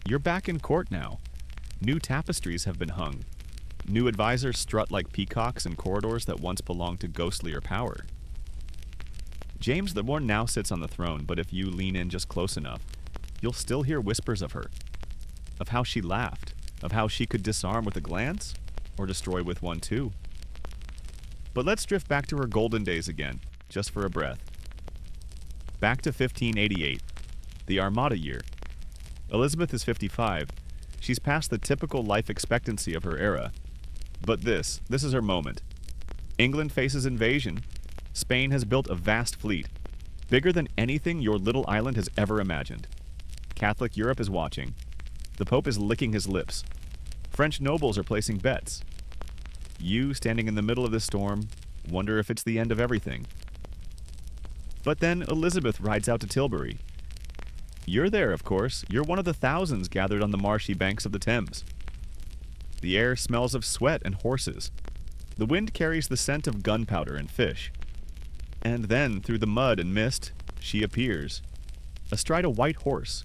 You're back in court now. New tapestries have been hung. New advisors strut like peacocks in corridors that once belonged to ghostlier power. James the One now sits on the throne, but if you lean in just close enough, you'll still hear whispers of her. Of how she laughed, of how she could disarm with a glance, or destroy with one too. But let's drift back to her golden days again, just for a breath. Back to 1588, the Armada year. Elizabeth is 55. She's past the typical life expectancy of her era. But this is her moment. England faces invasion. Spain has built a vast fleet, bigger than anything your little island has ever imagined. Catholic Europe is watching. The Pope is licking his lips. French nobles are placing bets. You, standing in the middle of this storm, wonder if it's the end of everything. But then Elizabeth rides out to Tilbury. You're there, of course. You're one of the thousands gathered on the marshy banks of the Thames. The air smells of sweat and horses. The wind carries the scent of gunpowder and fish. And then, through the mud and mist, she appears, astride a white horse,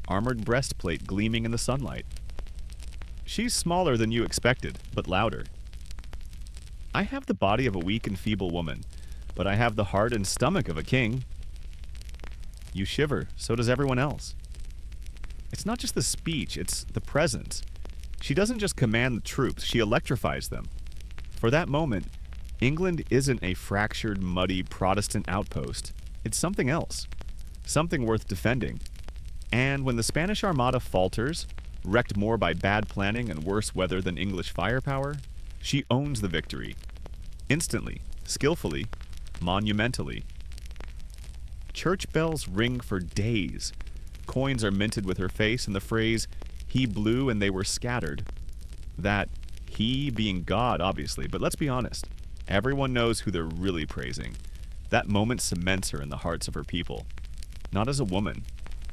armored breastplate gleaming in the sunlight. She's smaller than you expected, but louder. I have the body of a weak and feeble woman, but I have the heart and stomach of a king. You shiver, so does everyone else. It's not just the speech, it's the presence. She doesn't just command the troops, she electrifies them. For that moment, England isn't a fractured, muddy Protestant outpost. It's something else. Something worth defending. And when the Spanish Armada falters, wrecked more by bad planning and worse weather than English firepower, she owns the victory. Instantly, skillfully, monumentally. Church bells ring for days. Coins are minted with her face and the phrase, "He blew and they were scattered." That he being God, obviously, but let's be honest. Everyone knows who they're really praising. That moment cements her in the hearts of her people. Not as a woman,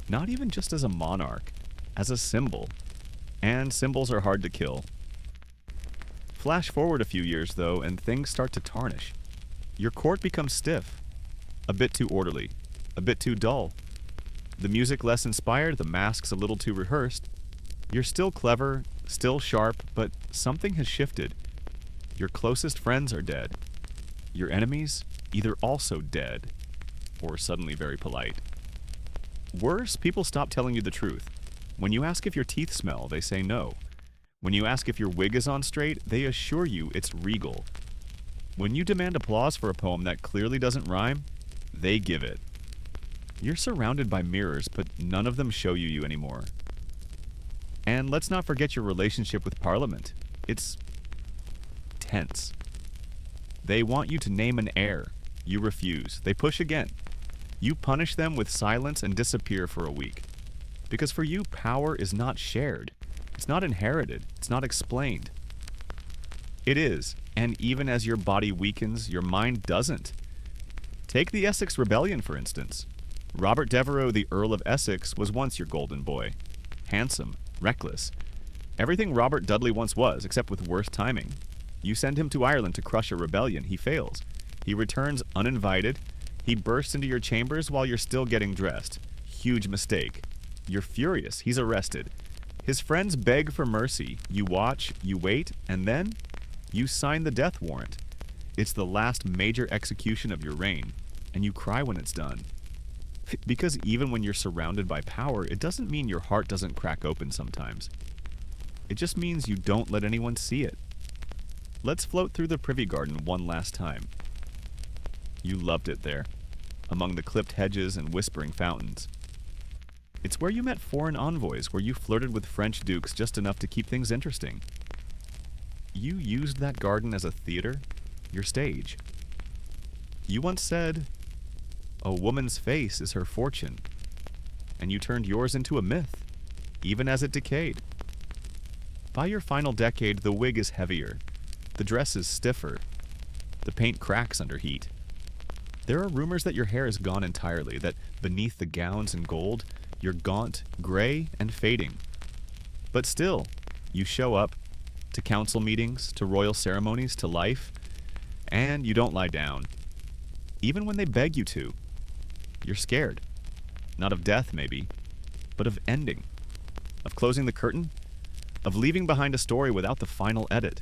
not even just as a monarch, as a symbol. And symbols are hard to kill. Flash forward a few years, though, and things start to tarnish. Your court becomes stiff, a bit too orderly, a bit too dull. The music less inspired, the masks a little too rehearsed. You're still clever, still sharp, but something has shifted. Your closest friends are dead. Your enemies, either also dead, or suddenly very polite. Worse, people stop telling you the truth. When you ask if your teeth smell, they say no. When you ask if your wig is on straight, they assure you it's regal. When you demand applause for a poem that clearly doesn't rhyme, they give it. You're surrounded by mirrors, but none of them show you anymore. And let's not forget your relationship with Parliament. It's intense. They want you to name an heir. You refuse. They push again. You punish them with silence and disappear for a week. Because for you, power is not shared. It's not inherited. It's not explained. It is, and even as your body weakens, your mind doesn't. Take the Essex Rebellion, for instance. Robert Devereux, the Earl of Essex, was once your golden boy. Handsome, reckless. Everything Robert Dudley once was, except with worse timing. You send him to Ireland to crush a rebellion. He fails. He returns uninvited. He bursts into your chambers while you're still getting dressed. Huge mistake. You're furious. He's arrested. His friends beg for mercy. You watch, you wait, and then you sign the death warrant. It's the last major execution of your reign, and you cry when it's done. Because even when you're surrounded by power, it doesn't mean your heart doesn't crack open sometimes. It just means you don't let anyone see it. Let's float through the Privy Garden one last time. You loved it there, among the clipped hedges and whispering fountains. It's where you met foreign envoys, where you flirted with French dukes just enough to keep things interesting. You used that garden as a theater, your stage. You once said, "A woman's face is her fortune," and you turned yours into a myth, even as it decayed. By your final decade, the wig is heavier, the dress is stiffer, the paint cracks under heat. There are rumors that your hair is gone entirely, that beneath the gowns and gold, you're gaunt, gray, and fading. But still, you show up to council meetings, to royal ceremonies, to life, and you don't lie down. Even when they beg you to, you're scared. Not of death, maybe, but of ending, of closing the curtain, of leaving behind a story without the final edit.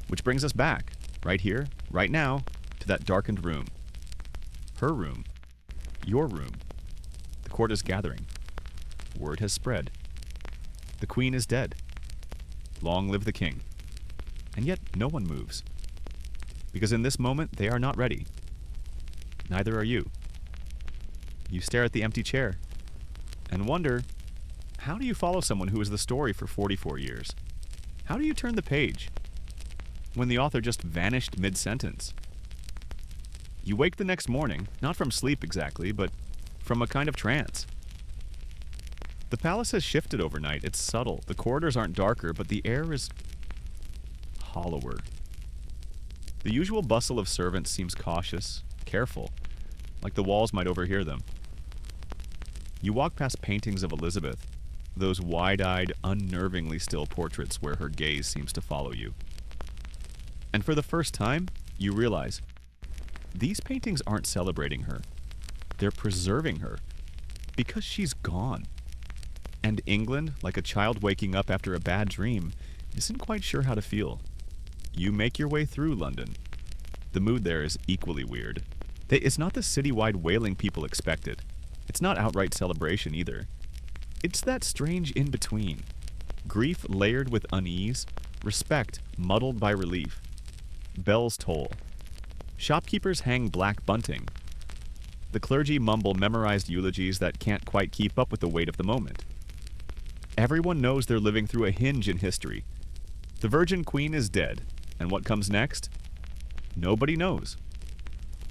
Which brings us back, right here, right now, to that darkened room. Her room. Your room. The court is gathering. Word has spread. The queen is dead. Long live the king. And yet no one moves. Because in this moment they are not ready. Neither are you. You stare at the empty chair and wonder, how do you follow someone who is the story for 44 years? How do you turn the page when the author just vanished mid-sentence? You wake the next morning, not from sleep exactly, but from a kind of trance. The palace has shifted overnight. It's subtle. The corridors aren't darker, but the air is hollower. The usual bustle of servants seems cautious, careful, like the walls might overhear them. You walk past paintings of Elizabeth, those wide-eyed, unnervingly still portraits where her gaze seems to follow you. And for the first time, you realize, these paintings aren't celebrating her. They're preserving her, because she's gone. And England, like a child waking up after a bad dream, isn't quite sure how to feel. You make your way through London. The mood there is equally weird. It's not the citywide wailing people expected. It's not outright celebration either. It's that strange in-between. Grief layered with unease, respect muddled by relief. Bells toll. Shopkeepers hang black bunting. The clergy mumble memorized eulogies that can't quite keep up with the weight of the moment. Everyone knows they're living through a hinge in history. The Virgin Queen is dead, and what comes next? Nobody knows.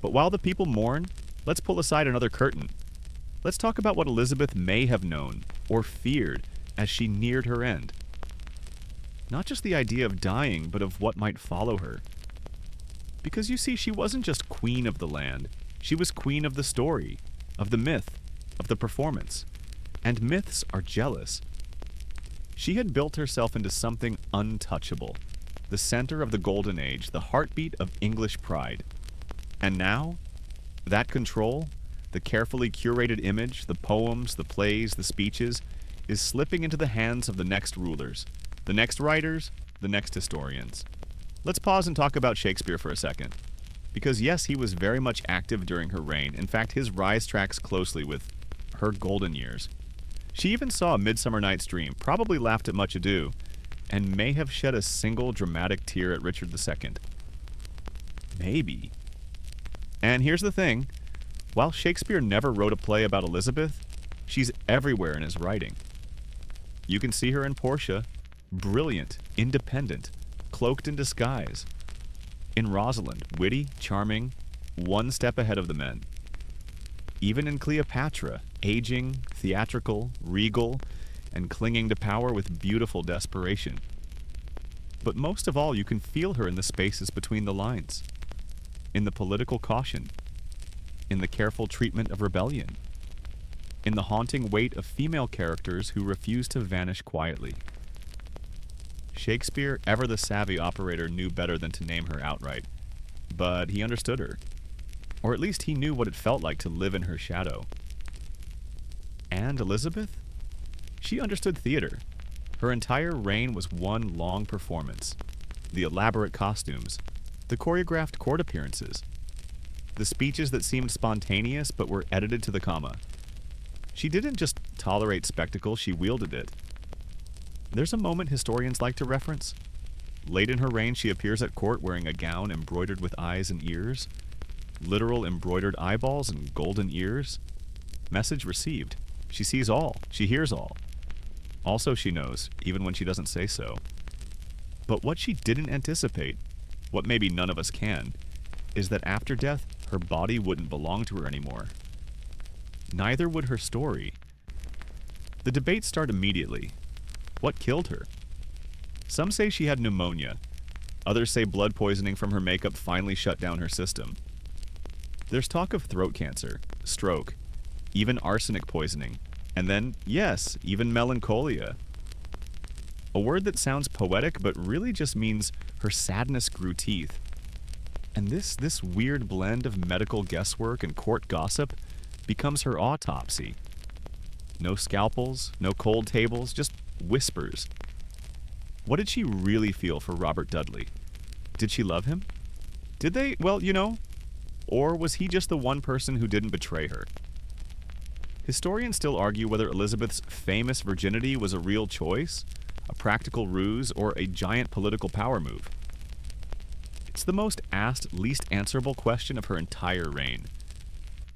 But while the people mourn, let's pull aside another curtain. Let's talk about what Elizabeth may have known, or feared, as she neared her end. Not just the idea of dying, but of what might follow her. Because you see, she wasn't just queen of the land. She was queen of the story, of the myth, of the performance. And myths are jealous. She had built herself into something untouchable, the center of the Golden Age, the heartbeat of English pride. And now, that control, the carefully curated image, the poems, the plays, the speeches, is slipping into the hands of the next rulers, the next writers, the next historians. Let's pause and talk about Shakespeare for a second. Because yes, he was very much active during her reign. In fact, his rise tracks closely with her golden years. She even saw A Midsummer Night's Dream, probably laughed at Much Ado, and may have shed a single dramatic tear at Richard II. Maybe. And here's the thing. While Shakespeare never wrote a play about Elizabeth, she's everywhere in his writing. You can see her in Portia, brilliant, independent, cloaked in disguise. In Rosalind, witty, charming, one step ahead of the men. Even in Cleopatra, aging, theatrical, regal, and clinging to power with beautiful desperation. But most of all, you can feel her in the spaces between the lines, in the political caution, in the careful treatment of rebellion, in the haunting weight of female characters who refuse to vanish quietly. Shakespeare, ever the savvy operator, knew better than to name her outright, but he understood her. Or at least he knew what it felt like to live in her shadow. And Elizabeth? She understood theater. Her entire reign was one long performance. The elaborate costumes, the choreographed court appearances, the speeches that seemed spontaneous but were edited to the comma. She didn't just tolerate spectacle, she wielded it. There's a moment historians like to reference. Late in her reign, she appears at court wearing a gown embroidered with eyes and ears, literal embroidered eyeballs and golden ears. Message received. She sees all. She hears all. Also, she knows, even when she doesn't say so. But what she didn't anticipate, what maybe none of us can, is that after death, her body wouldn't belong to her anymore. Neither would her story. The debates start immediately. What killed her? Some say she had pneumonia. Others say blood poisoning from her makeup finally shut down her system. There's talk of throat cancer, stroke, even arsenic poisoning, and then, yes, even melancholia. A word that sounds poetic but really just means her sadness grew teeth. And this weird blend of medical guesswork and court gossip becomes her autopsy. No scalpels, no cold tables, just whispers. What did she really feel for Robert Dudley? Did she love him? Did they? Well, Or was he just the one person who didn't betray her? Historians still argue whether Elizabeth's famous virginity was a real choice, a practical ruse, or a giant political power move. It's the most asked, least answerable question of her entire reign.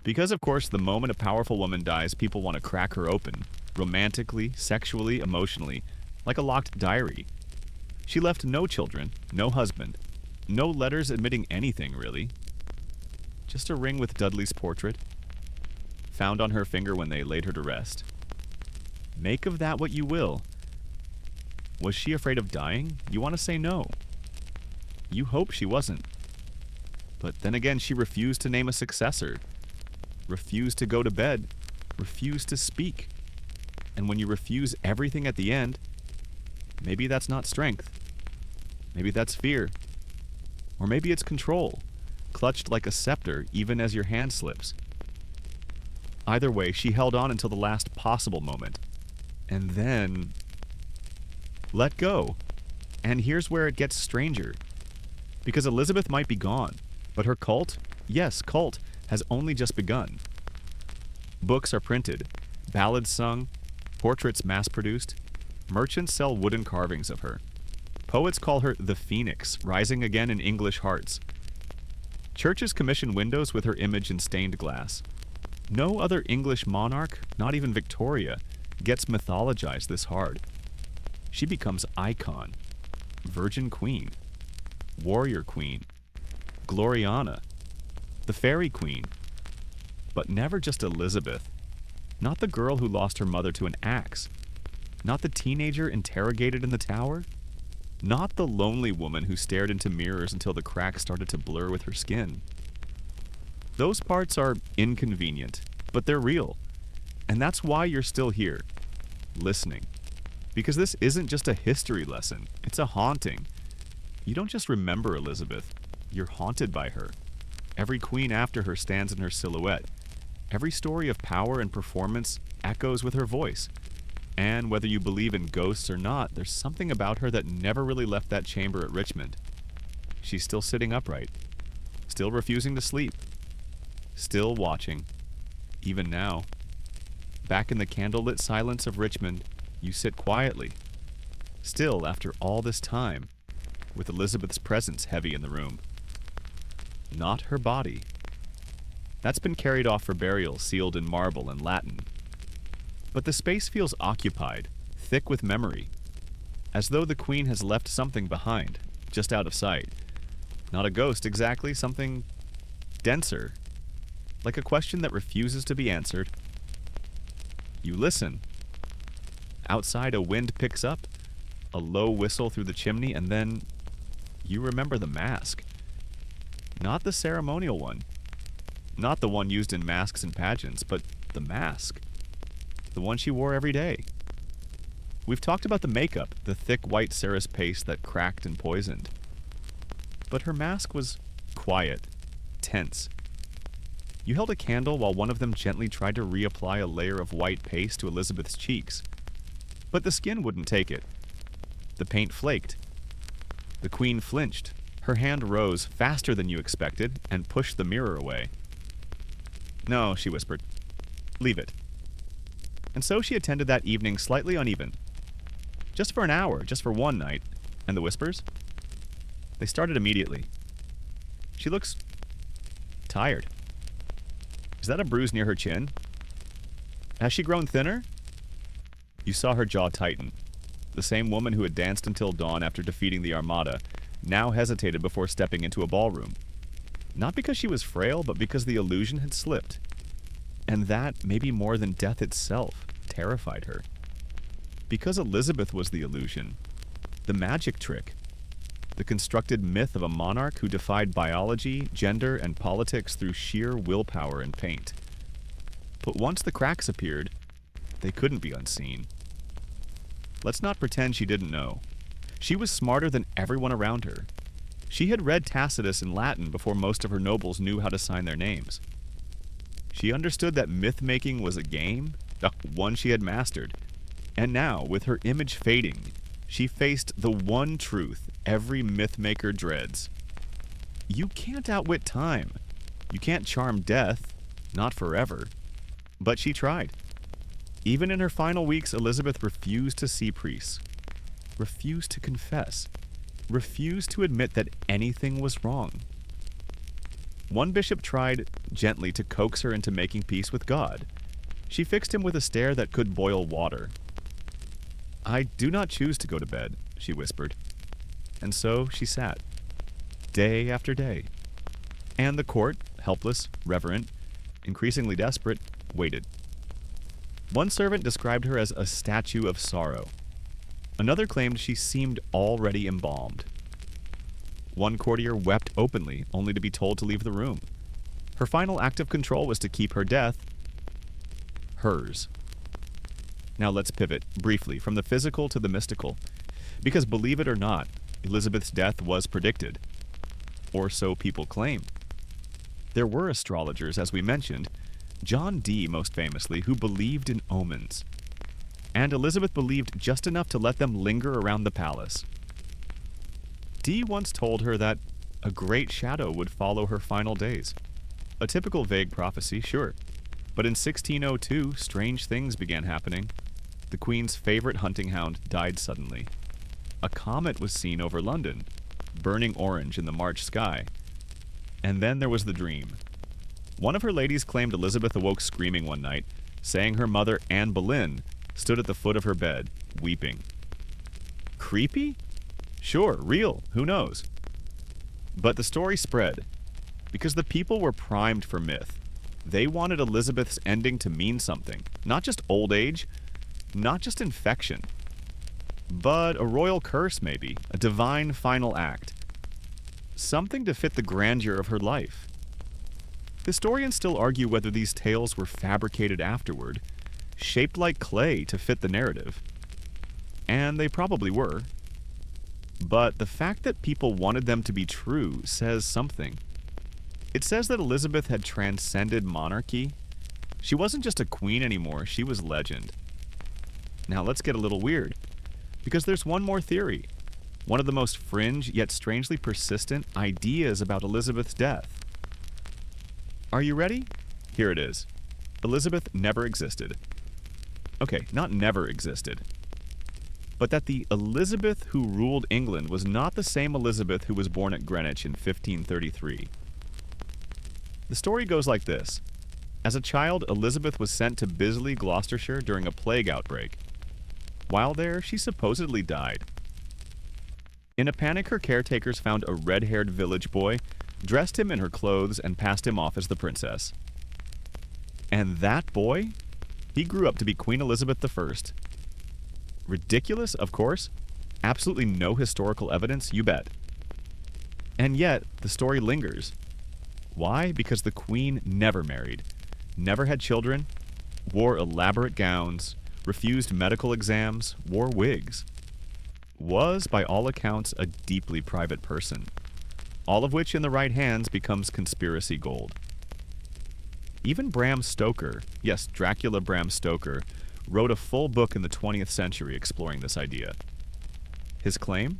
Because, of course, the moment a powerful woman dies, people want to crack her open, romantically, sexually, emotionally, like a locked diary. She left no children, no husband, no letters admitting anything, really. Just a ring with Dudley's portrait, found on her finger when they laid her to rest. Make of that what you will. Was she afraid of dying? You want to say no. You hope she wasn't. But then again, she refused to name a successor, refused to go to bed, refused to speak. And when you refuse everything at the end, maybe that's not strength. Maybe that's fear. Or maybe it's control, clutched like a scepter even as your hand slips. Either way, she held on until the last possible moment. And then let go. And here's where it gets stranger. Because Elizabeth might be gone, but her cult, yes, cult, has only just begun. Books are printed, ballads sung, portraits mass-produced. Merchants sell wooden carvings of her. Poets call her the Phoenix, rising again in English hearts. Churches commission windows with her image in stained glass. No other English monarch, not even Victoria, gets mythologized this hard. She becomes icon, virgin queen, warrior queen, Gloriana, the fairy queen. But never just Elizabeth. Not the girl who lost her mother to an axe. Not the teenager interrogated in the tower. Not the lonely woman who stared into mirrors until the cracks started to blur with her skin. Those parts are inconvenient, but they're real. And that's why you're still here, listening. Because this isn't just a history lesson, it's a haunting. You don't just remember Elizabeth, you're haunted by her. Every queen after her stands in her silhouette. Every story of power and performance echoes with her voice. And whether you believe in ghosts or not, there's something about her that never really left that chamber at Richmond. She's still sitting upright, still refusing to sleep, still watching, even now. Back in the candlelit silence of Richmond, you sit quietly, still after all this time, with Elizabeth's presence heavy in the room. Not her body. That's been carried off for burial, sealed in marble and Latin. But the space feels occupied, thick with memory, as though the queen has left something behind, just out of sight. Not a ghost exactly, something denser, like a question that refuses to be answered. You listen. Outside, a wind picks up, a low whistle through the chimney, and then you remember the mask. Not the ceremonial one. Not the one used in masks and pageants, but the mask. The one she wore every day. We've talked about the makeup, the thick white Ceres paste that cracked and poisoned. But her mask was quiet, tense. You held a candle while one of them gently tried to reapply a layer of white paste to Elizabeth's cheeks. But the skin wouldn't take it. The paint flaked. The queen flinched. Her hand rose faster than you expected and pushed the mirror away. "No," she whispered. "Leave it." And so she attended that evening slightly uneven. Just for an hour, just for one night. And the whispers? They started immediately. She looks tired. Is that a bruise near her chin? Has she grown thinner? You saw her jaw tighten. The same woman who had danced until dawn after defeating the Armada now hesitated before stepping into a ballroom. Not because she was frail, but because the illusion had slipped. And that, maybe more than death itself, terrified her. Because Elizabeth was the illusion, the magic trick, the constructed myth of a monarch who defied biology, gender, and politics through sheer willpower and paint. But once the cracks appeared, they couldn't be unseen. Let's not pretend she didn't know. She was smarter than everyone around her. She had read Tacitus in Latin before most of her nobles knew how to sign their names. She understood that myth-making was a game, one she had mastered. And now, with her image fading, she faced the one truth every myth-maker dreads. You can't outwit time. You can't charm death, not forever. But she tried. Even in her final weeks, Elizabeth refused to see priests, refused to confess, refused to admit that anything was wrong. One bishop tried gently to coax her into making peace with God. She fixed him with a stare that could boil water. "I do not choose to go to bed," she whispered. And so she sat, day after day. And the court, helpless, reverent, increasingly desperate, waited. One servant described her as a statue of sorrow. Another claimed she seemed already embalmed. One courtier wept openly, only to be told to leave the room. Her final act of control was to keep her death hers. Now let's pivot, briefly, from the physical to the mystical. Because believe it or not, Elizabeth's death was predicted. Or so people claim. There were astrologers, as we mentioned, John Dee most famously, who believed in omens. And Elizabeth believed just enough to let them linger around the palace. Dee once told her that a great shadow would follow her final days. A typical vague prophecy, sure. But in 1602, strange things began happening. The Queen's favorite hunting hound died suddenly. A comet was seen over London, burning orange in the March sky. And then there was the dream. One of her ladies claimed Elizabeth awoke screaming one night, saying her mother, Anne Boleyn, stood at the foot of her bed, weeping. Creepy? Sure, real, who knows? But the story spread, because the people were primed for myth. They wanted Elizabeth's ending to mean something, not just old age, not just infection, but a royal curse maybe, a divine final act. Something to fit the grandeur of her life. Historians still argue whether these tales were fabricated afterward, shaped like clay to fit the narrative. And they probably were. But the fact that people wanted them to be true says something. It says that Elizabeth had transcended monarchy. She wasn't just a queen anymore, she was legend. Now let's get a little weird, because there's one more theory. One of the most fringe, yet strangely persistent, ideas about Elizabeth's death. Are you ready? Here it is. Elizabeth never existed. Okay, not never existed. But that the Elizabeth who ruled England was not the same Elizabeth who was born at Greenwich in 1533. The story goes like this. As a child, Elizabeth was sent to Bisley, Gloucestershire during a plague outbreak. While there, she supposedly died. In a panic, her caretakers found a red-haired village boy, dressed him in her clothes, and passed him off as the princess. And that boy? He grew up to be Queen Elizabeth I. Ridiculous, of course. Absolutely no historical evidence, you bet. And yet, the story lingers. Why? Because the Queen never married, never had children, wore elaborate gowns, refused medical exams, wore wigs. Was, by all accounts, a deeply private person. All of which, in the right hands, becomes conspiracy gold. Even Bram Stoker, yes, Dracula Bram Stoker, wrote a full book in the 20th century exploring this idea. His claim?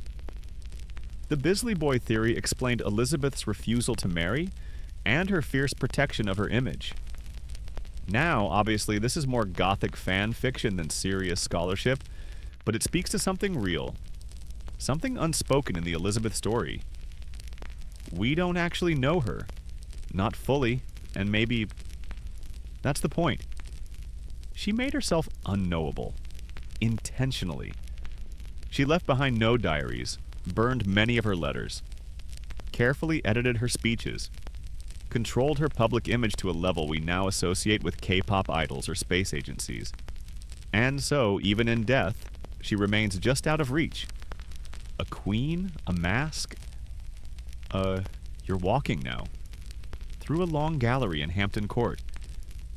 The Bisley Boy theory explained Elizabeth's refusal to marry and her fierce protection of her image. Now, obviously, this is more gothic fan fiction than serious scholarship, but it speaks to something real, something unspoken in the Elizabeth story. We don't actually know her, not fully, and maybe that's the point. She made herself unknowable, intentionally. She left behind no diaries, burned many of her letters, carefully edited her speeches, controlled her public image to a level we now associate with K-pop idols or space agencies. And so, even in death, she remains just out of reach. A queen? A mask? You're walking now. Through a long gallery in Hampton Court.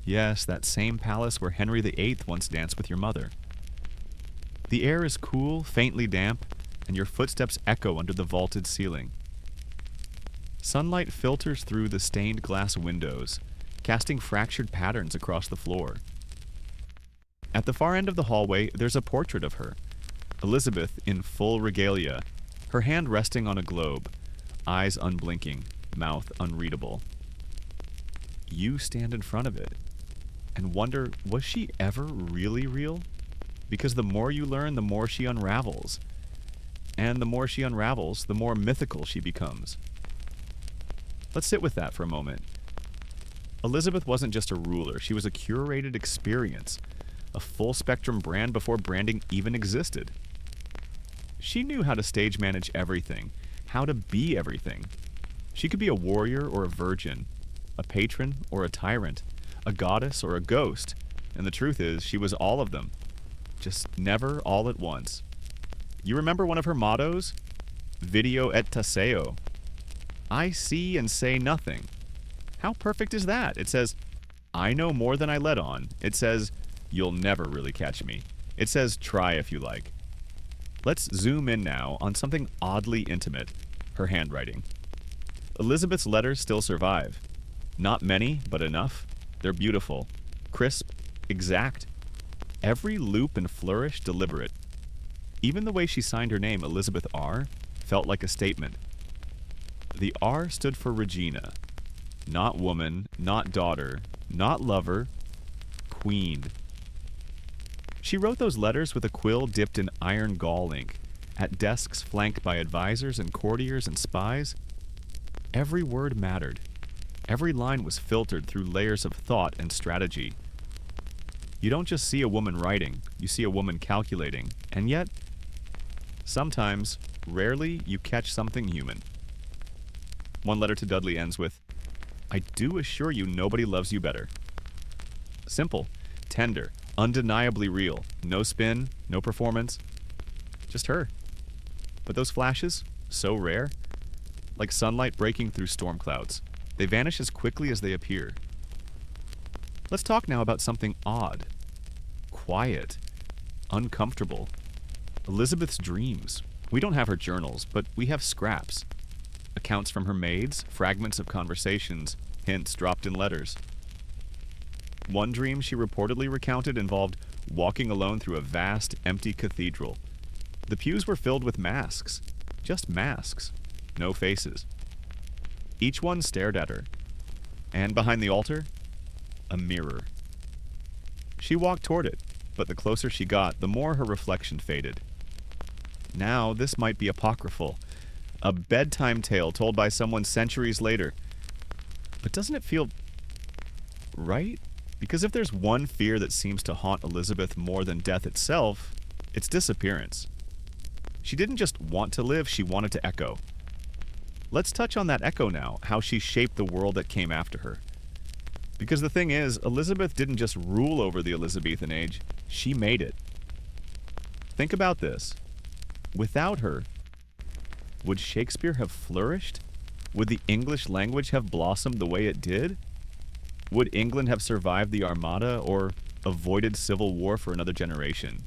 Yes, that same palace where Henry VIII once danced with your mother. The air is cool, faintly damp, and your footsteps echo under the vaulted ceiling. Sunlight filters through the stained glass windows, casting fractured patterns across the floor. At the far end of the hallway, there's a portrait of her, Elizabeth in full regalia, her hand resting on a globe, eyes unblinking, mouth unreadable. You stand in front of it and wonder, was she ever really real? Because the more you learn, the more she unravels. And the more she unravels, the more mythical she becomes. Let's sit with that for a moment. Elizabeth wasn't just a ruler, she was a curated experience, a full-spectrum brand before branding even existed. She knew how to stage manage everything, how to be everything. She could be a warrior or a virgin, a patron or a tyrant, a goddess or a ghost, and the truth is, she was all of them, just never all at once. You remember one of her mottos? Video et taceo. I see and say nothing. How perfect is that? It says, I know more than I let on. It says, you'll never really catch me. It says, try if you like. Let's zoom in now on something oddly intimate, her handwriting. Elizabeth's letters still survive. Not many, but enough. They're beautiful, crisp, exact. Every loop and flourish deliberate. Even the way she signed her name, Elizabeth R., felt like a statement. The R stood for Regina. Not woman, not daughter, not lover, queen. She wrote those letters with a quill dipped in iron gall ink, at desks flanked by advisors and courtiers and spies. Every word mattered. Every line was filtered through layers of thought and strategy. You don't just see a woman writing, you see a woman calculating, and yet, sometimes, rarely, you catch something human. One letter to Dudley ends with, I do assure you nobody loves you better. Simple, tender, undeniably real. No spin, no performance. Just her. But those flashes, so rare, like sunlight breaking through storm clouds. They vanish as quickly as they appear. Let's talk now about something odd, quiet, uncomfortable. Elizabeth's dreams. We don't have her journals, but we have scraps. Accounts from her maids, fragments of conversations, hints dropped in letters. One dream she reportedly recounted involved walking alone through a vast, empty cathedral. The pews were filled with masks. Just masks. No faces. Each one stared at her. And behind the altar, a mirror. She walked toward it, but the closer she got, the more her reflection faded. Now, this might be apocryphal. A bedtime tale told by someone centuries later. But doesn't it feel right? Because if there's one fear that seems to haunt Elizabeth more than death itself, it's disappearance. She didn't just want to live, she wanted to echo. Let's touch on that echo now, how she shaped the world that came after her. Because the thing is, Elizabeth didn't just rule over the Elizabethan age, she made it. Think about this. Without her, would Shakespeare have flourished? Would the English language have blossomed the way it did? Would England have survived the Armada or avoided civil war for another generation?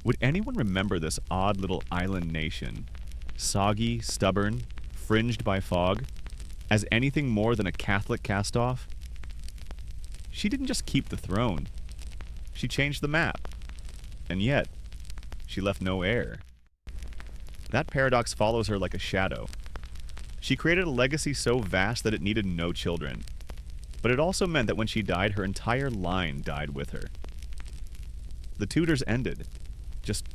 Would anyone remember this odd little island nation, soggy, stubborn, fringed by fog, as anything more than a Catholic cast-off? She didn't just keep the throne. She changed the map. And yet, she left no heir. That paradox follows her like a shadow. She created a legacy so vast that it needed no children. But it also meant that when she died, her entire line died with her. The Tudors ended. Just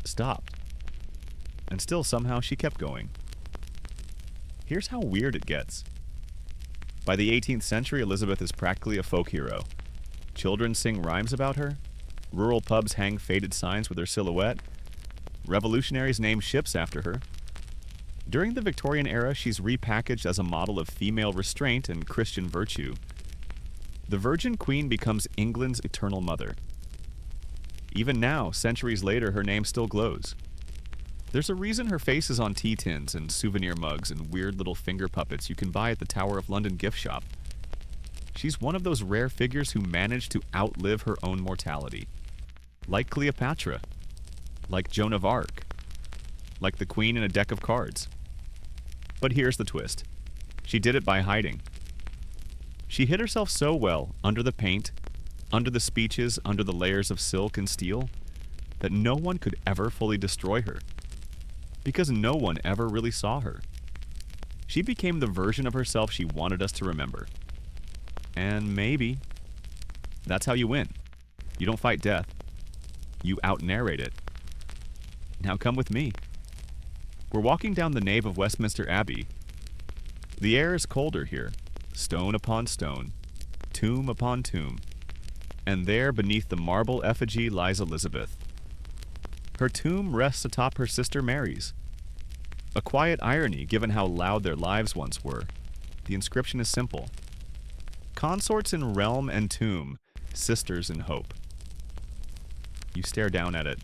stopped. And still somehow she kept going. Here's how weird it gets. By the 18th century, Elizabeth is practically a folk hero. Children sing rhymes about her. Rural pubs hang faded signs with her silhouette. Revolutionaries name ships after her. During the Victorian era, she's repackaged as a model of female restraint and Christian virtue. The Virgin Queen becomes England's eternal mother. Even now, centuries later, her name still glows. There's a reason her face is on tea tins and souvenir mugs and weird little finger puppets you can buy at the Tower of London gift shop. She's one of those rare figures who managed to outlive her own mortality. Like Cleopatra. Like Joan of Arc. Like the Queen in a deck of cards. But here's the twist. She did it by hiding. She hid herself so well under the paint, under the speeches, under the layers of silk and steel, that no one could ever fully destroy her. Because no one ever really saw her. She became the version of herself she wanted us to remember. And maybe that's how you win. You don't fight death. You out-narrate it. Now come with me. We're walking down the nave of Westminster Abbey. The air is colder here, stone upon stone, tomb upon tomb. And there beneath the marble effigy lies Elizabeth. Her tomb rests atop her sister Mary's. A quiet irony given how loud their lives once were. The inscription is simple. Consorts in realm and tomb, sisters in hope. You stare down at it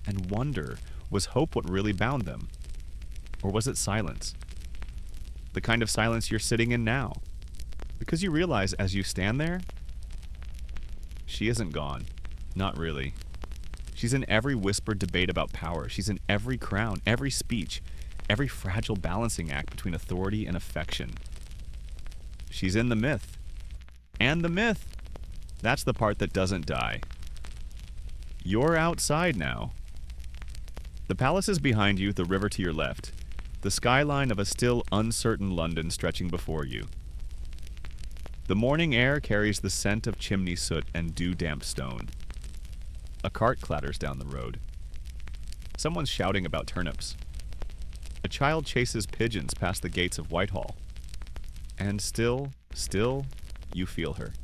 and wonder, was hope what really bound them? Or was it silence? The kind of silence you're sitting in now. Because you realize as you stand there, she isn't gone. Not really. She's in every whispered debate about power. She's in every crown, every speech, every fragile balancing act between authority and affection. She's in the myth. And the myth, that's the part that doesn't die. You're outside now. The palace is behind you, the river to your left. The skyline of a still uncertain London stretching before you. The morning air carries the scent of chimney soot and dew-damp stone. A cart clatters down the road. Someone's shouting about turnips. A child chases pigeons past the gates of Whitehall. And still, you feel her.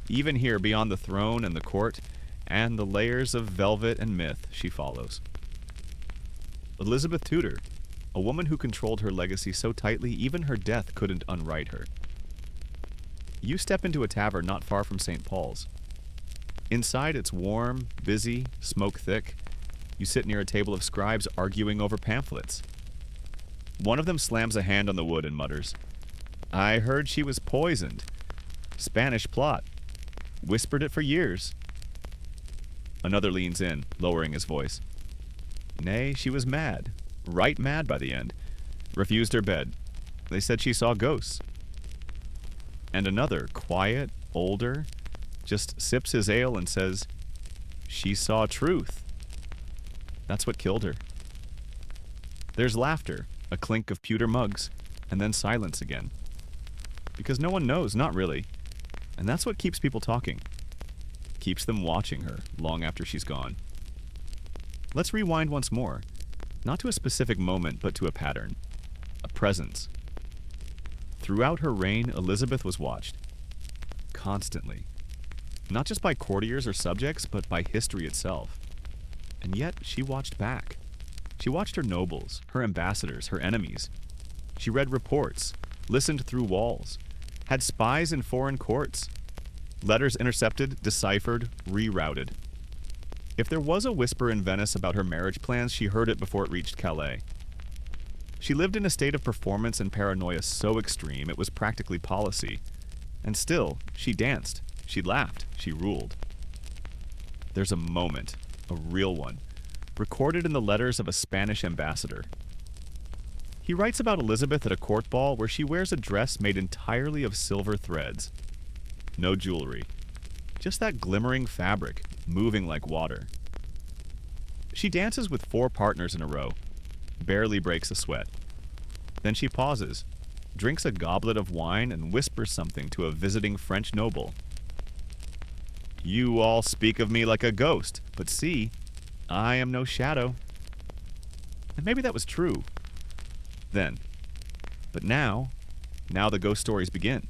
Even here, beyond the throne and the court, and the layers of velvet and myth, she follows. Elizabeth Tudor, a woman who controlled her legacy so tightly even her death couldn't unwrite her. You step into a tavern not far from St. Paul's. Inside, it's warm, busy, smoke-thick. You sit near a table of scribes arguing over pamphlets. One of them slams a hand on the wood and mutters, "I heard she was poisoned. Spanish plot. Whispered it for years." Another leans in, lowering his voice. "Nay, she was mad. Right mad by the end. Refused her bed. They said she saw ghosts." And another, quiet, older, just sips his ale and says, "She saw truth. That's what killed her." There's laughter, a clink of pewter mugs, and then silence again. Because no one knows, not really. And that's what keeps people talking. Keeps them watching her long after she's gone. Let's rewind once more. Not to a specific moment, but to a pattern. A presence. Throughout her reign, Elizabeth was watched. Constantly. Not just by courtiers or subjects, but by history itself. And yet she watched back. She watched her nobles, her ambassadors, her enemies. She read reports, listened through walls, had spies in foreign courts, letters intercepted, deciphered, rerouted. If there was a whisper in Venice about her marriage plans, she heard it before it reached Calais. She lived in a state of performance and paranoia so extreme it was practically policy. And still, she danced, she laughed, she ruled. There's a moment, a real one, recorded in the letters of a Spanish ambassador. He writes about Elizabeth at a court ball where she wears a dress made entirely of silver threads. No jewelry, just that glimmering fabric, moving like water. She dances with 4 partners in a row, barely breaks a sweat. Then she pauses, drinks a goblet of wine, and whispers something to a visiting French noble. "You all speak of me like a ghost, but see, I am no shadow." And maybe that was true then. But now the ghost stories begin.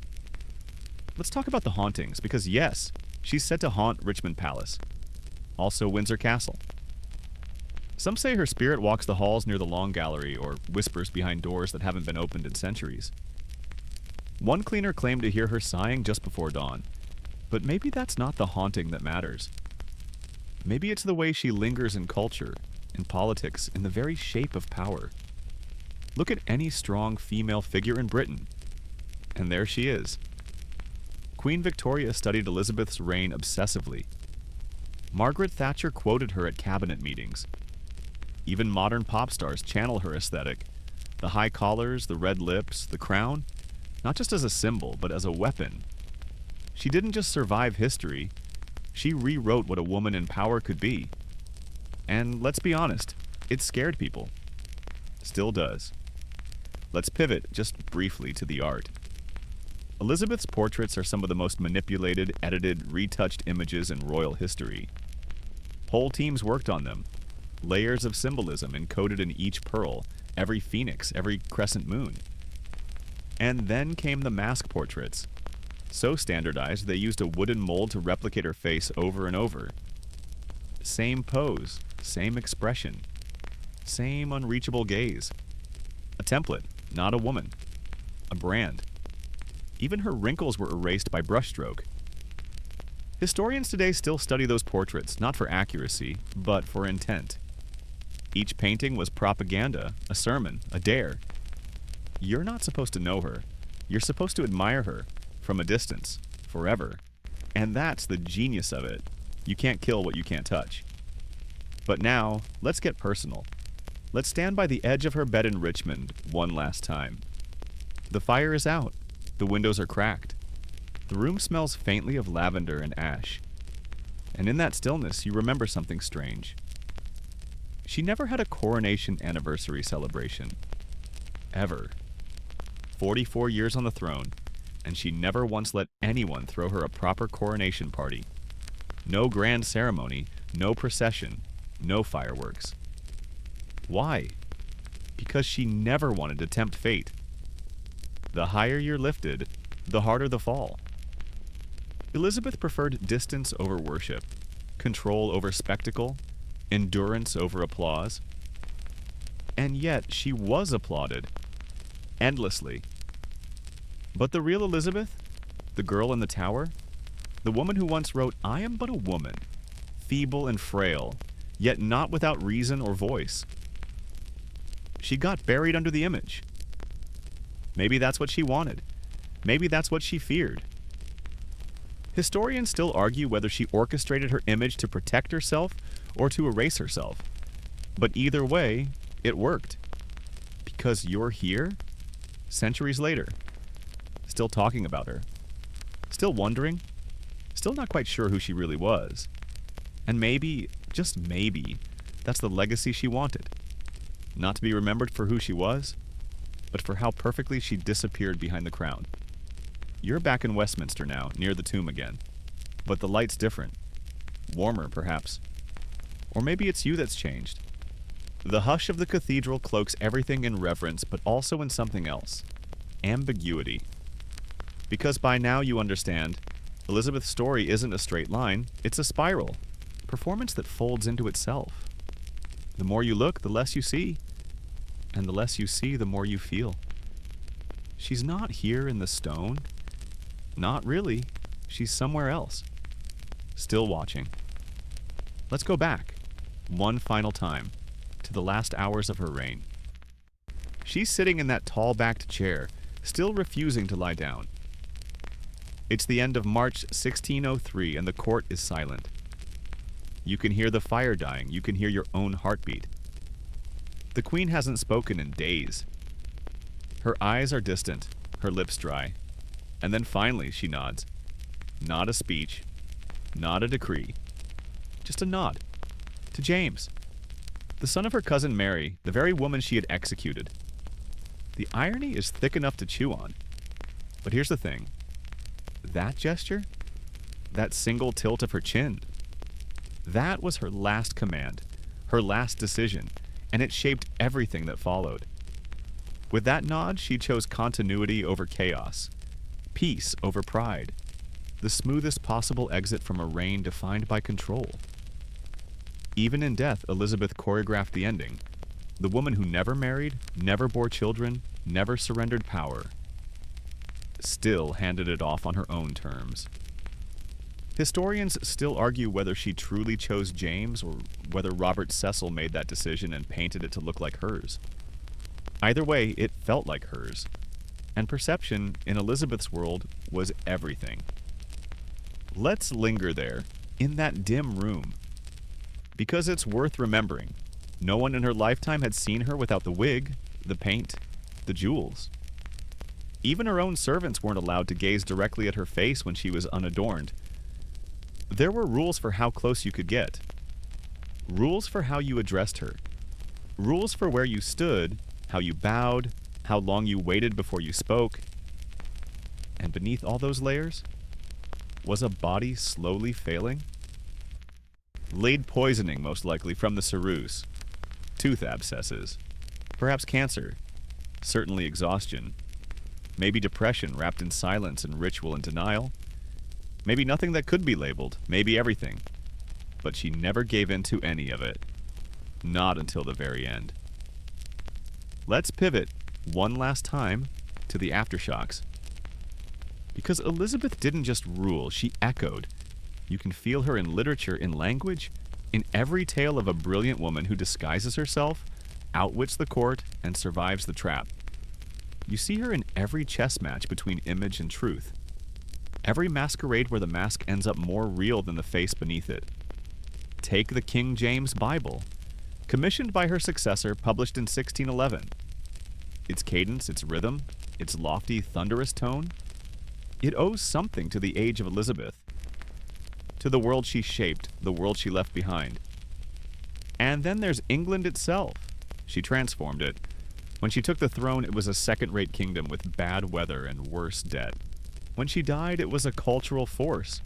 Let's talk about the hauntings, because yes, she's said to haunt Richmond Palace. Also Windsor Castle. Some say her spirit walks the halls near the Long Gallery or whispers behind doors that haven't been opened in centuries. One cleaner claimed to hear her sighing just before dawn. But maybe that's not the haunting that matters. Maybe it's the way she lingers in culture, in politics, in the very shape of power. Look at any strong female figure in Britain. And there she is. Queen Victoria studied Elizabeth's reign obsessively. Margaret Thatcher quoted her at cabinet meetings. Even modern pop stars channel her aesthetic. The high collars, the red lips, the crown, not just as a symbol, but as a weapon. She didn't just survive history, she rewrote what a woman in power could be. And let's be honest, it scared people. Still does. Let's pivot just briefly to the art. Elizabeth's portraits are some of the most manipulated, edited, retouched images in royal history. Whole teams worked on them. Layers of symbolism encoded in each pearl, every phoenix, every crescent moon. And then came the mask portraits. So standardized, they used a wooden mold to replicate her face over and over. Same pose, same expression, same unreachable gaze. A template, not a woman. A brand. Even her wrinkles were erased by brushstroke. Historians today still study those portraits, not for accuracy, but for intent. Each painting was propaganda, a sermon, a dare. You're not supposed to know her. You're supposed to admire her, from a distance, forever. And that's the genius of it. You can't kill what you can't touch. But now, let's get personal. Let's stand by the edge of her bed in Richmond one last time. The fire is out. The windows are cracked. The room smells faintly of lavender and ash. And in that stillness, you remember something strange. She never had a coronation anniversary celebration. Ever. 44 years on the throne, and she never once let anyone throw her a proper coronation party. No grand ceremony, no procession, no fireworks. Why? Because she never wanted to tempt fate. The higher you're lifted, the harder the fall. Elizabeth preferred distance over worship, control over spectacle, endurance over applause. And yet she was applauded, endlessly. But the real Elizabeth, the girl in the tower, the woman who once wrote, "I am but a woman, feeble and frail, yet not without reason or voice." She got buried under the image. Maybe that's what she wanted. Maybe that's what she feared. Historians still argue whether she orchestrated her image to protect herself or to erase herself. But either way, it worked. Because you're here, centuries later, still talking about her, still wondering, still not quite sure who she really was. And maybe, just maybe, that's the legacy she wanted. Not to be remembered for who she was, but for how perfectly she disappeared behind the crown. You're back in Westminster now, near the tomb again. But the light's different. Warmer, perhaps. Or maybe it's you that's changed. The hush of the cathedral cloaks everything in reverence, but also in something else. Ambiguity. Because by now you understand, Elizabeth's story isn't a straight line, it's a spiral. Performance that folds into itself. The more you look, the less you see. And the less you see, the more you feel. She's not here in the stone. Not really. She's somewhere else. Still watching. Let's go back, one final time, to the last hours of her reign. She's sitting in that tall-backed chair, still refusing to lie down. It's the end of March 1603, and the court is silent. You can hear the fire dying. You can hear your own heartbeat. The queen hasn't spoken in days. Her eyes are distant, her lips dry. And then finally she nods. Not a speech, not a decree. Just a nod. To James, the son of her cousin Mary, the very woman she had executed. The irony is thick enough to chew on. But here's the thing. That gesture, that single tilt of her chin, that was her last command, her last decision, and it shaped everything that followed. With that nod, she chose continuity over chaos, peace over pride, the smoothest possible exit from a reign defined by control. Even in death, Elizabeth choreographed the ending. The woman who never married, never bore children, never surrendered power, still handed it off on her own terms. Historians still argue whether she truly chose James or whether Robert Cecil made that decision and painted it to look like hers. Either way, it felt like hers, and perception in Elizabeth's world was everything. Let's linger there, in that dim room, because it's worth remembering. No one in her lifetime had seen her without the wig, the paint, the jewels. Even her own servants weren't allowed to gaze directly at her face when she was unadorned. There were rules for how close you could get. Rules for how you addressed her. Rules for where you stood, how you bowed, how long you waited before you spoke. And beneath all those layers was a body slowly failing. Lead poisoning, most likely, from the ceruse. Tooth abscesses. Perhaps cancer. Certainly exhaustion. Maybe depression wrapped in silence and ritual and denial. Maybe nothing that could be labeled. Maybe everything. But she never gave in to any of it. Not until the very end. Let's pivot one last time to the aftershocks. Because Elizabeth didn't just rule, she echoed. You can feel her in literature, in language, in every tale of a brilliant woman who disguises herself, outwits the court, and survives the trap. You see her in every chess match between image and truth. Every masquerade where the mask ends up more real than the face beneath it. Take the King James Bible, commissioned by her successor, published in 1611. Its cadence, its rhythm, its lofty, thunderous tone, it owes something to the age of Elizabeth, to the world she shaped, the world she left behind. And then there's England itself. She transformed it. When she took the throne, it was a second-rate kingdom with bad weather and worse debt. When she died, it was a cultural force.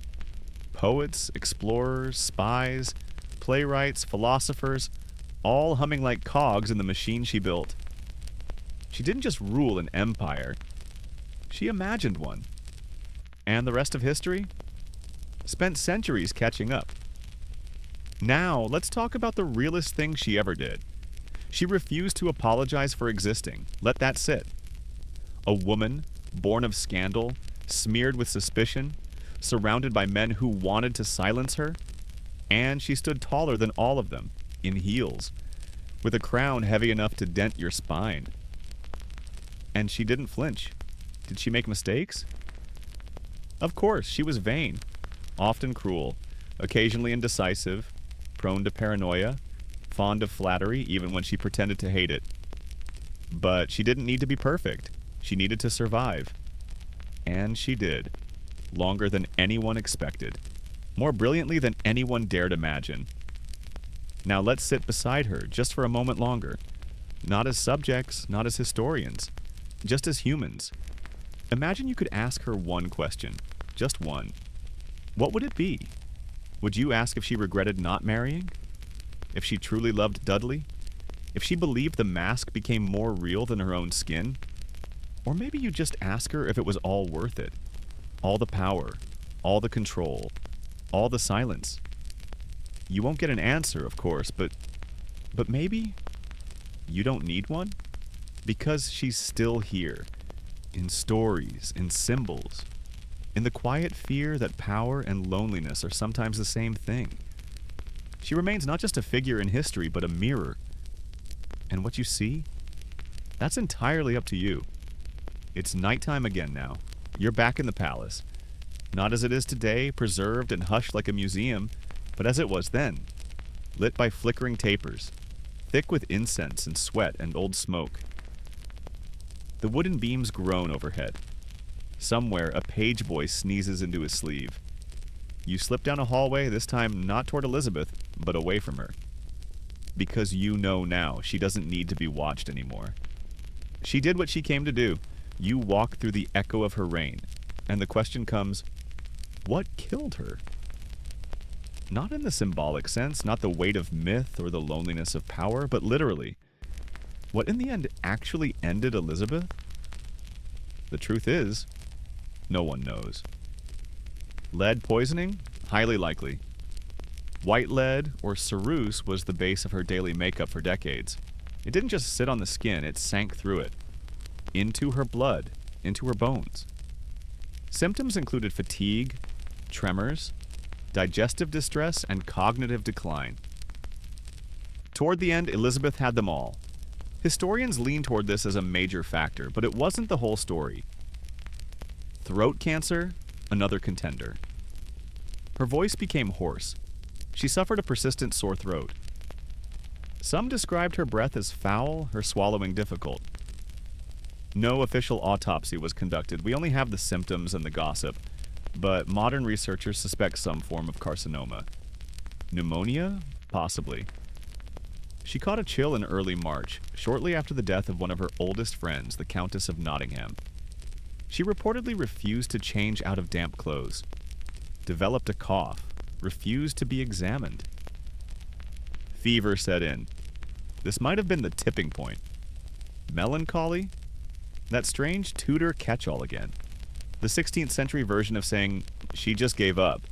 Poets, explorers, spies, playwrights, philosophers, all humming like cogs in the machine she built. She didn't just rule an empire. She imagined one. And the rest of history? Spent centuries catching up. Now, let's talk about the realest thing she ever did. She refused to apologize for existing. Let that sit. A woman, born of scandal, smeared with suspicion, surrounded by men who wanted to silence her, and she stood taller than all of them, in heels, with a crown heavy enough to dent your spine. And she didn't flinch. Did she make mistakes? Of course, she was vain, often cruel, occasionally indecisive, prone to paranoia, fond of flattery even when she pretended to hate it. But she didn't need to be perfect. She needed to survive. And she did. Longer than anyone expected. More brilliantly than anyone dared imagine. Now let's sit beside her just for a moment longer. Not as subjects, not as historians. Just as humans. Imagine you could ask her one question. Just one. What would it be? Would you ask if she regretted not marrying? If she truly loved Dudley? If she believed the mask became more real than her own skin? Or maybe you just ask her if it was all worth it. All the power, all the control, all the silence. You won't get an answer, of course, but But maybe you don't need one? Because she's still here, in stories, in symbols, in the quiet fear that power and loneliness are sometimes the same thing. She remains not just a figure in history, but a mirror. And what you see? That's entirely up to you. It's nighttime again now. You're back in the palace. Not as it is today, preserved and hushed like a museum, but as it was then, lit by flickering tapers, thick with incense and sweat and old smoke. The wooden beams groan overhead. Somewhere, a page boy sneezes into his sleeve. You slip down a hallway, this time not toward Elizabeth, but away from her. Because you know now she doesn't need to be watched anymore. She did what she came to do. You walk through the echo of her reign, and the question comes, what killed her? Not in the symbolic sense, not the weight of myth or the loneliness of power, but literally. What in the end actually ended Elizabeth? The truth is, no one knows. Lead poisoning? Highly likely. White lead, or ceruse, was the base of her daily makeup for decades. It didn't just sit on the skin, it sank through it. Into her blood, into her bones. Symptoms included fatigue, tremors, digestive distress, and cognitive decline. Toward the end, Elizabeth had them all. Historians lean toward this as a major factor, but it wasn't the whole story. Throat cancer, another contender. Her voice became hoarse. She suffered a persistent sore throat. Some described her breath as foul, her swallowing difficult. No official autopsy was conducted. We only have the symptoms and the gossip, but modern researchers suspect some form of carcinoma. Pneumonia? Possibly. She caught a chill in early March, shortly after the death of one of her oldest friends, the Countess of Nottingham. She reportedly refused to change out of damp clothes, developed a cough, refused to be examined. Fever set in. This might have been the tipping point. Melancholy? That strange Tudor catch-all again. The 16th century version of saying, she just gave up.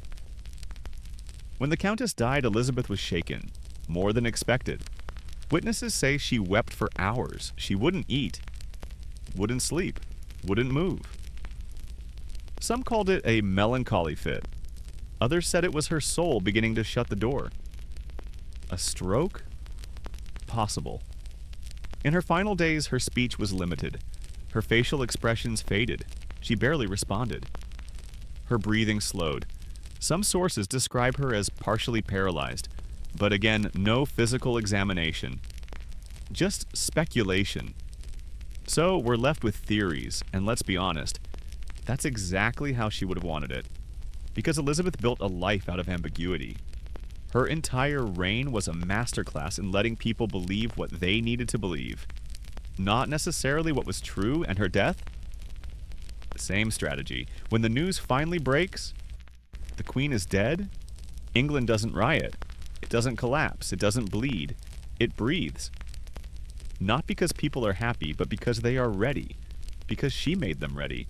When the Countess died, Elizabeth was shaken, more than expected. Witnesses say she wept for hours. She wouldn't eat, wouldn't sleep, wouldn't move. Some called it a melancholy fit. Others said it was her soul beginning to shut the door. A stroke? Possible. In her final days, her speech was limited. Her facial expressions faded. She barely responded. Her breathing slowed. Some sources describe her as partially paralyzed, but again, no physical examination. Just speculation. So we're left with theories, and let's be honest, that's exactly how she would have wanted it. Because Elizabeth built a life out of ambiguity. Her entire reign was a masterclass in letting people believe what they needed to believe. Not necessarily what was true, and her death? Same strategy. When the news finally breaks, the Queen is dead, England doesn't riot. It doesn't collapse. It doesn't bleed. It breathes. Not because people are happy, but because they are ready. Because she made them ready.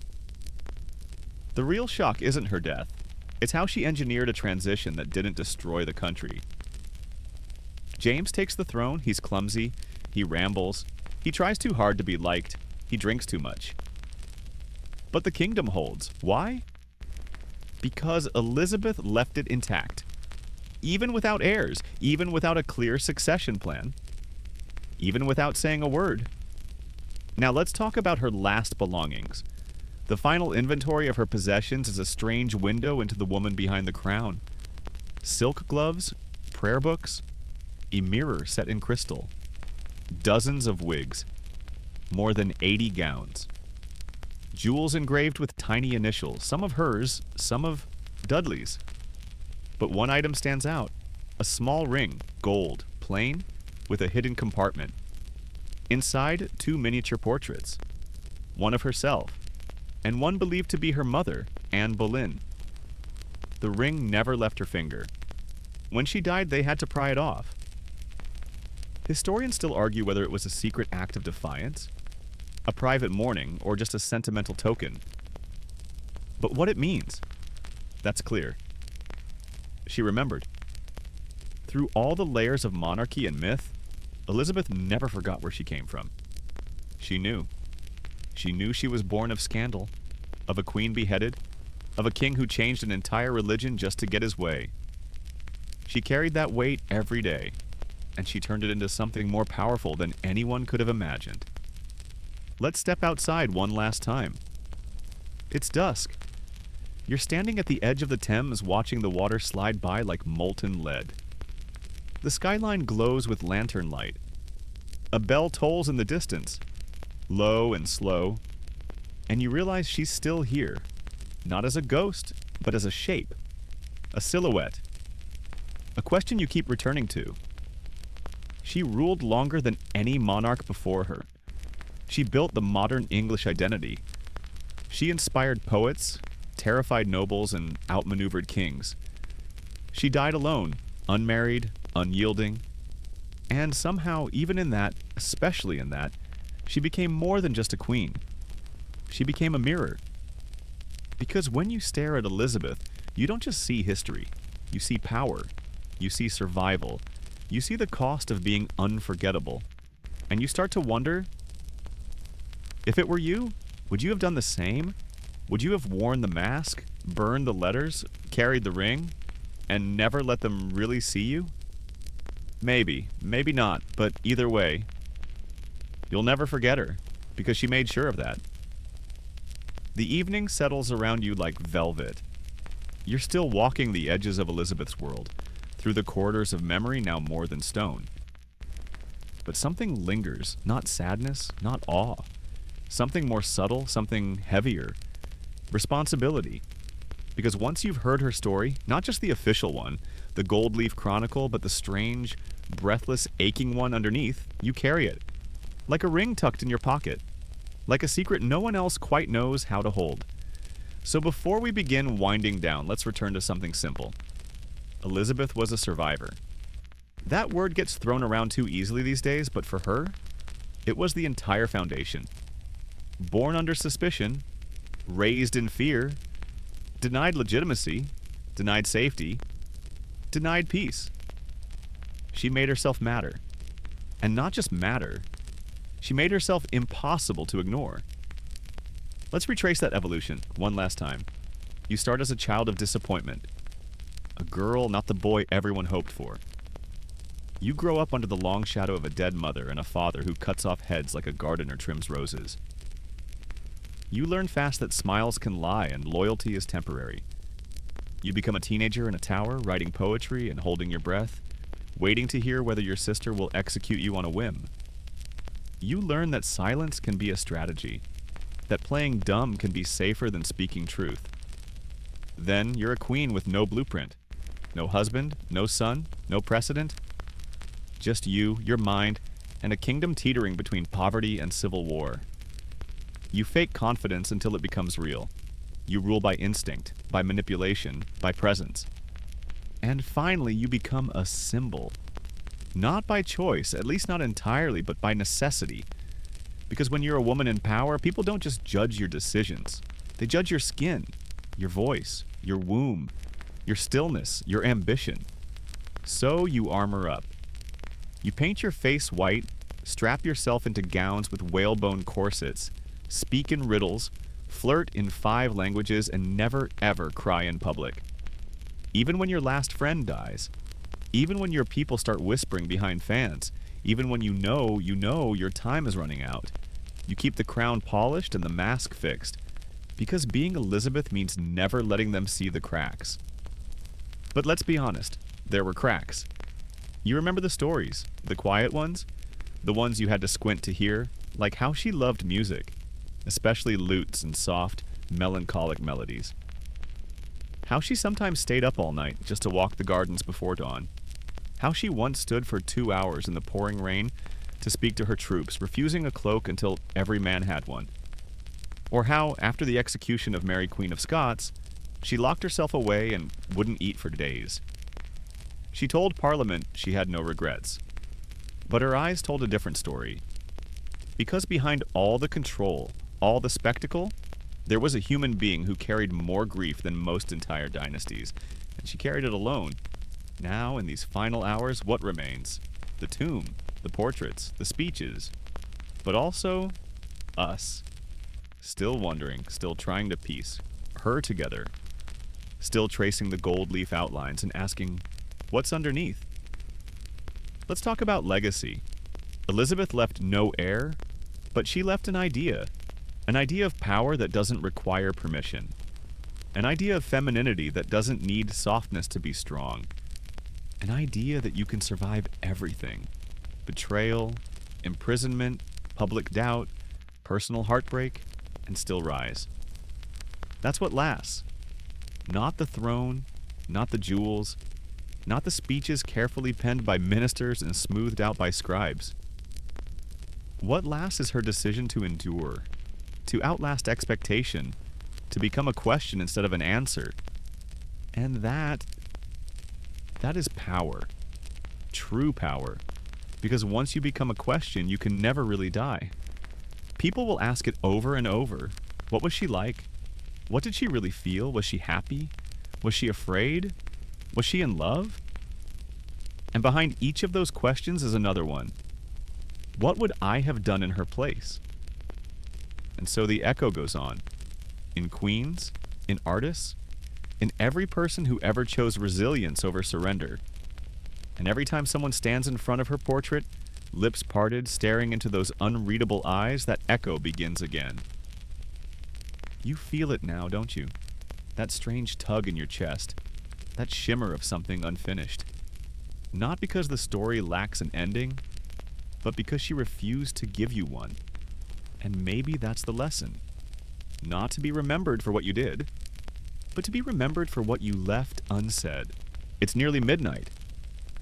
The real shock isn't her death. It's how she engineered a transition that didn't destroy the country. James takes the throne. He's clumsy. He rambles. He tries too hard to be liked. He drinks too much. But the kingdom holds. Why? Because Elizabeth left it intact. Even without heirs, even without a clear succession plan, even without saying a word. Now let's talk about her last belongings. The final inventory of her possessions is a strange window into the woman behind the crown. Silk gloves, prayer books, a mirror set in crystal, dozens of wigs, more than 80 gowns, jewels engraved with tiny initials, some of hers, some of Dudley's. But one item stands out. A small ring, gold, plain, with a hidden compartment. Inside, 2 miniature portraits. One of herself, and one believed to be her mother, Anne Boleyn. The ring never left her finger. When she died, they had to pry it off. Historians still argue whether it was a secret act of defiance, a private mourning, or just a sentimental token. But what it means, that's clear. She remembered. Through all the layers of monarchy and myth, Elizabeth never forgot where she came from. She knew. She knew she was born of scandal, of a queen beheaded, of a king who changed an entire religion just to get his way. She carried that weight every day, and she turned it into something more powerful than anyone could have imagined. Let's step outside one last time. It's dusk. You're standing at the edge of the Thames watching the water slide by like molten lead. The skyline glows with lantern light. A bell tolls in the distance, low and slow, and you realize she's still here, not as a ghost, but as a shape, a silhouette, a question you keep returning to. She ruled longer than any monarch before her. She built the modern English identity. She inspired poets, terrified nobles, and outmaneuvered kings. She died alone, unmarried, unyielding, and somehow, even in that, especially in that, she became more than just a queen. She became a mirror. Because when you stare at Elizabeth, you don't just see history. You see power. You see survival. You see the cost of being unforgettable. And you start to wonder, if it were you, would you have done the same? Would you have worn the mask, burned the letters, carried the ring, and never let them really see you? Maybe, maybe not, but either way, you'll never forget her, because she made sure of that. The evening settles around you like velvet. You're still walking the edges of Elizabeth's world, through the corridors of memory now more than stone. But something lingers, not sadness, not awe. Something more subtle, something heavier. Responsibility. Because once you've heard her story, not just the official one, the gold leaf chronicle, but the strange, breathless, aching one underneath, you carry it. Like a ring tucked in your pocket. Like a secret no one else quite knows how to hold. So before we begin winding down, let's return to something simple. Elizabeth was a survivor. That word gets thrown around too easily these days, but for her, it was the entire foundation. Born under suspicion, raised in fear, denied legitimacy, denied safety, denied peace. She made herself matter. And not just matter, she made herself impossible to ignore. Let's retrace that evolution one last time. You start as a child of disappointment. A girl, not the boy everyone hoped for. You grow up under the long shadow of a dead mother and a father who cuts off heads like a gardener trims roses. You learn fast that smiles can lie and loyalty is temporary. You become a teenager in a tower, writing poetry and holding your breath, waiting to hear whether your sister will execute you on a whim. You learn that silence can be a strategy, that playing dumb can be safer than speaking truth. Then you're a queen with no blueprint. No husband, no son, no precedent. Just you, your mind, and a kingdom teetering between poverty and civil war. You fake confidence until it becomes real. You rule by instinct, by manipulation, by presence. And finally, you become a symbol. Not by choice, at least not entirely, but by necessity. Because when you're a woman in power, people don't just judge your decisions. They judge your skin, your voice, your womb, your stillness, your ambition. So you armor up. You paint your face white, strap yourself into gowns with whalebone corsets, speak in riddles, flirt in 5 languages, and never ever cry in public. Even when your last friend dies. Even when your people start whispering behind fans. Even when you know your time is running out. You keep the crown polished and the mask fixed. Because being Elizabeth means never letting them see the cracks. But let's be honest, there were cracks. You remember the stories, the quiet ones? The ones you had to squint to hear, like how she loved music, especially lutes and soft, melancholic melodies. How she sometimes stayed up all night just to walk the gardens before dawn. How she once stood for 2 hours in the pouring rain to speak to her troops, refusing a cloak until every man had one. Or how, after the execution of Mary Queen of Scots, she locked herself away and wouldn't eat for days. She told Parliament she had no regrets. But her eyes told a different story. Because behind all the control, all the spectacle, there was a human being who carried more grief than most entire dynasties, and she carried it alone. Now, in these final hours, what remains? The tomb. the portraits, the speeches, but also us. Still wondering, still trying to piece her together, still tracing the gold leaf outlines and asking, what's underneath? Let's talk about legacy. Elizabeth left no heir, but she left an idea of power that doesn't require permission, an idea of femininity that doesn't need softness to be strong, an idea that you can survive everything: betrayal, imprisonment, public doubt, personal heartbreak, and still rise. That's what lasts. Not the throne, not the jewels, not the speeches carefully penned by ministers and smoothed out by scribes. What lasts is her decision to endure, to outlast expectation, to become a question instead of an answer. And that is power. True power. Because once you become a question, you can never really die. People will ask it over and over. What was she like? What did she really feel? Was she happy? Was she afraid? Was she in love? And behind each of those questions is another one. What would I have done in her place? And so the echo goes on. In queens, in artists, in every person who ever chose resilience over surrender. And every time someone stands in front of her portrait, lips parted, staring into those unreadable eyes, that echo begins again. You feel it now, don't you? That strange tug in your chest, that shimmer of something unfinished. Not because the story lacks an ending, but because she refused to give you one. And maybe that's the lesson. Not to be remembered for what you did, but to be remembered for what you left unsaid. It's nearly midnight.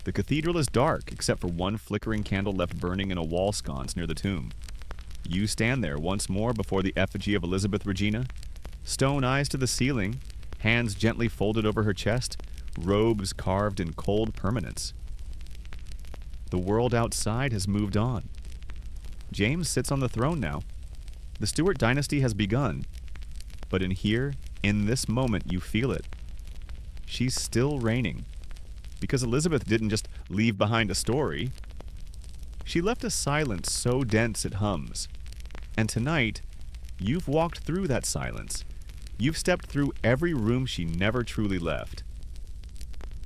The cathedral is dark, except for one flickering candle left burning in a wall sconce near the tomb. You stand there once more before the effigy of Elizabeth Regina, stone eyes to the ceiling, hands gently folded over her chest, robes carved in cold permanence. The world outside has moved on. James sits on the throne now. The Stuart dynasty has begun. But in here, in this moment, you feel it. She's still reigning. Because Elizabeth didn't just leave behind a story. She left a silence so dense it hums. And tonight, you've walked through that silence. You've stepped through every room she never truly left.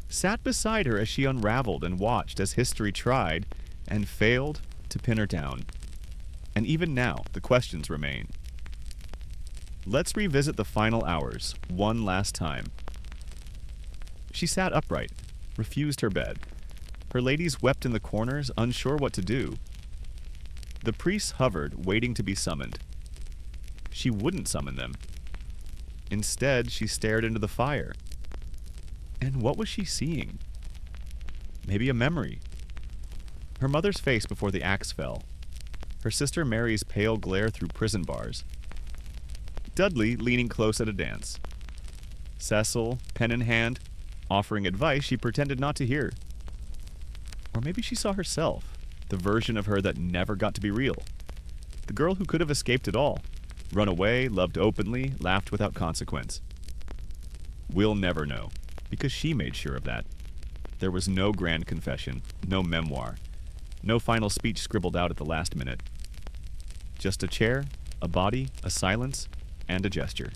Sat beside her as she unraveled and watched as history tried and failed to pin her down. And even now, the questions remain. Let's revisit the final hours, one last time. She sat upright, refused her bed. Her ladies wept in the corners, unsure what to do. The priests hovered, waiting to be summoned. She wouldn't summon them. Instead, she stared into the fire. And what was she seeing? Maybe a memory. Her mother's face before the axe fell. Her sister Mary's pale glare through prison bars. Dudley leaning close at a dance. Cecil, pen in hand, offering advice she pretended not to hear. Or maybe she saw herself, the version of her that never got to be real. The girl who could have escaped it all, run away, loved openly, laughed without consequence. We'll never know, because she made sure of that. There was no grand confession, no memoir, no final speech scribbled out at the last minute. Just a chair, a body, a silence, and a gesture.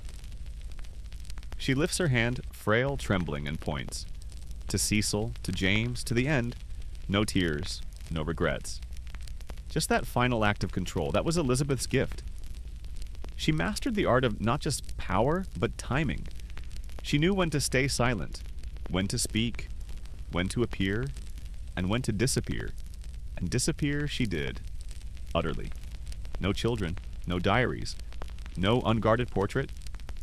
She lifts her hand, frail, trembling, and points. To Cecil, to James, to the end. No tears, no regrets. Just that final act of control. That was Elizabeth's gift. She mastered the art of not just power, but timing. She knew when to stay silent, when to speak, when to appear, and when to disappear. And disappear she did. Utterly. No children, no diaries, no unguarded portrait,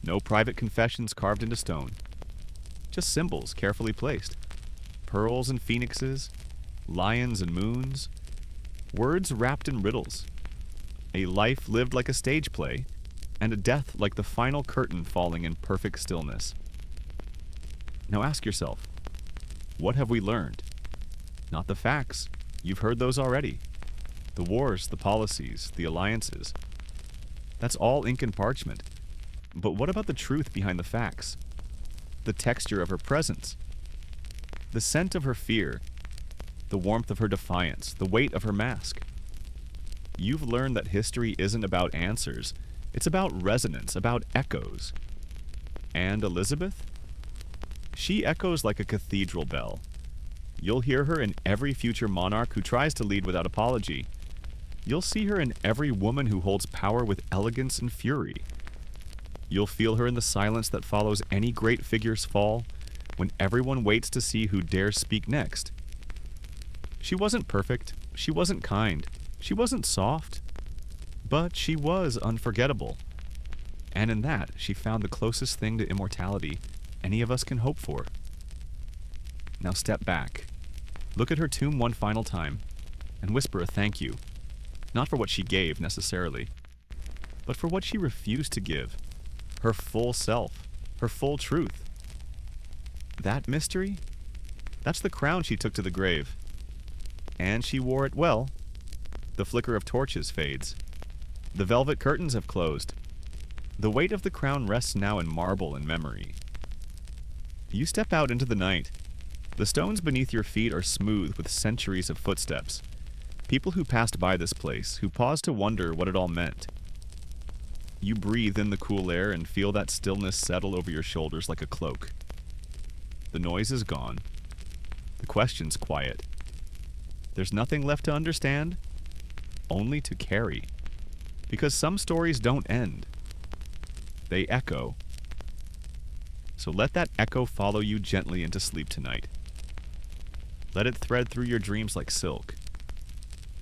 no private confessions carved into stone. Just symbols carefully placed. Pearls and phoenixes, lions and moons, words wrapped in riddles. A life lived like a stage play, and a death like the final curtain falling in perfect stillness. Now ask yourself, what have we learned? Not the facts. You've heard those already. The wars, the policies, the alliances. That's all ink and parchment. But what about the truth behind the facts? The texture of her presence? The scent of her fear? the warmth of her defiance, the weight of her mask. You've learned that history isn't about answers, it's about resonance, about echoes. And Elizabeth? She echoes like a cathedral bell. You'll hear her in every future monarch who tries to lead without apology. You'll see her in every woman who holds power with elegance and fury. You'll feel her in the silence that follows any great figure's fall, when everyone waits to see who dares speak next. She wasn't perfect, she wasn't kind, she wasn't soft, but she was unforgettable. And in that, she found the closest thing to immortality any of us can hope for. Now step back, look at her tomb one final time, and whisper a thank you. Not for what she gave, necessarily, but for what she refused to give. Her full self, her full truth. That mystery? That's the crown she took to the grave. And she wore it well. The flicker of torches fades. The velvet curtains have closed. The weight of the crown rests now in marble and memory. You step out into the night. The stones beneath your feet are smooth with centuries of footsteps. People who passed by this place, who paused to wonder what it all meant. You breathe in the cool air and feel that stillness settle over your shoulders like a cloak. The noise is gone. The question's quiet. There's nothing left to understand, only to carry. Because some stories don't end. They echo. So let that echo follow you gently into sleep tonight. Let it thread through your dreams like silk.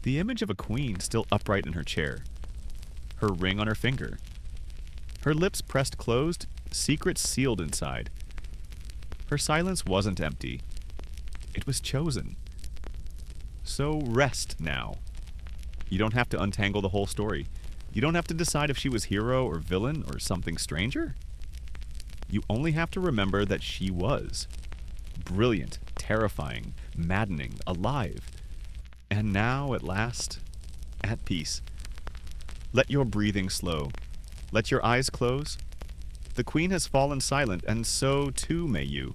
The image of a queen still upright in her chair. Her ring on her finger. Her lips pressed closed, secrets sealed inside. Her silence wasn't empty. It was chosen. So rest now. You don't have to untangle the whole story. You don't have to decide if she was hero or villain or something stranger. You only have to remember that she was. Brilliant, terrifying, maddening, alive. And now, at last, at peace. Let your breathing slow. Let your eyes close. The queen has fallen silent, and so too may you.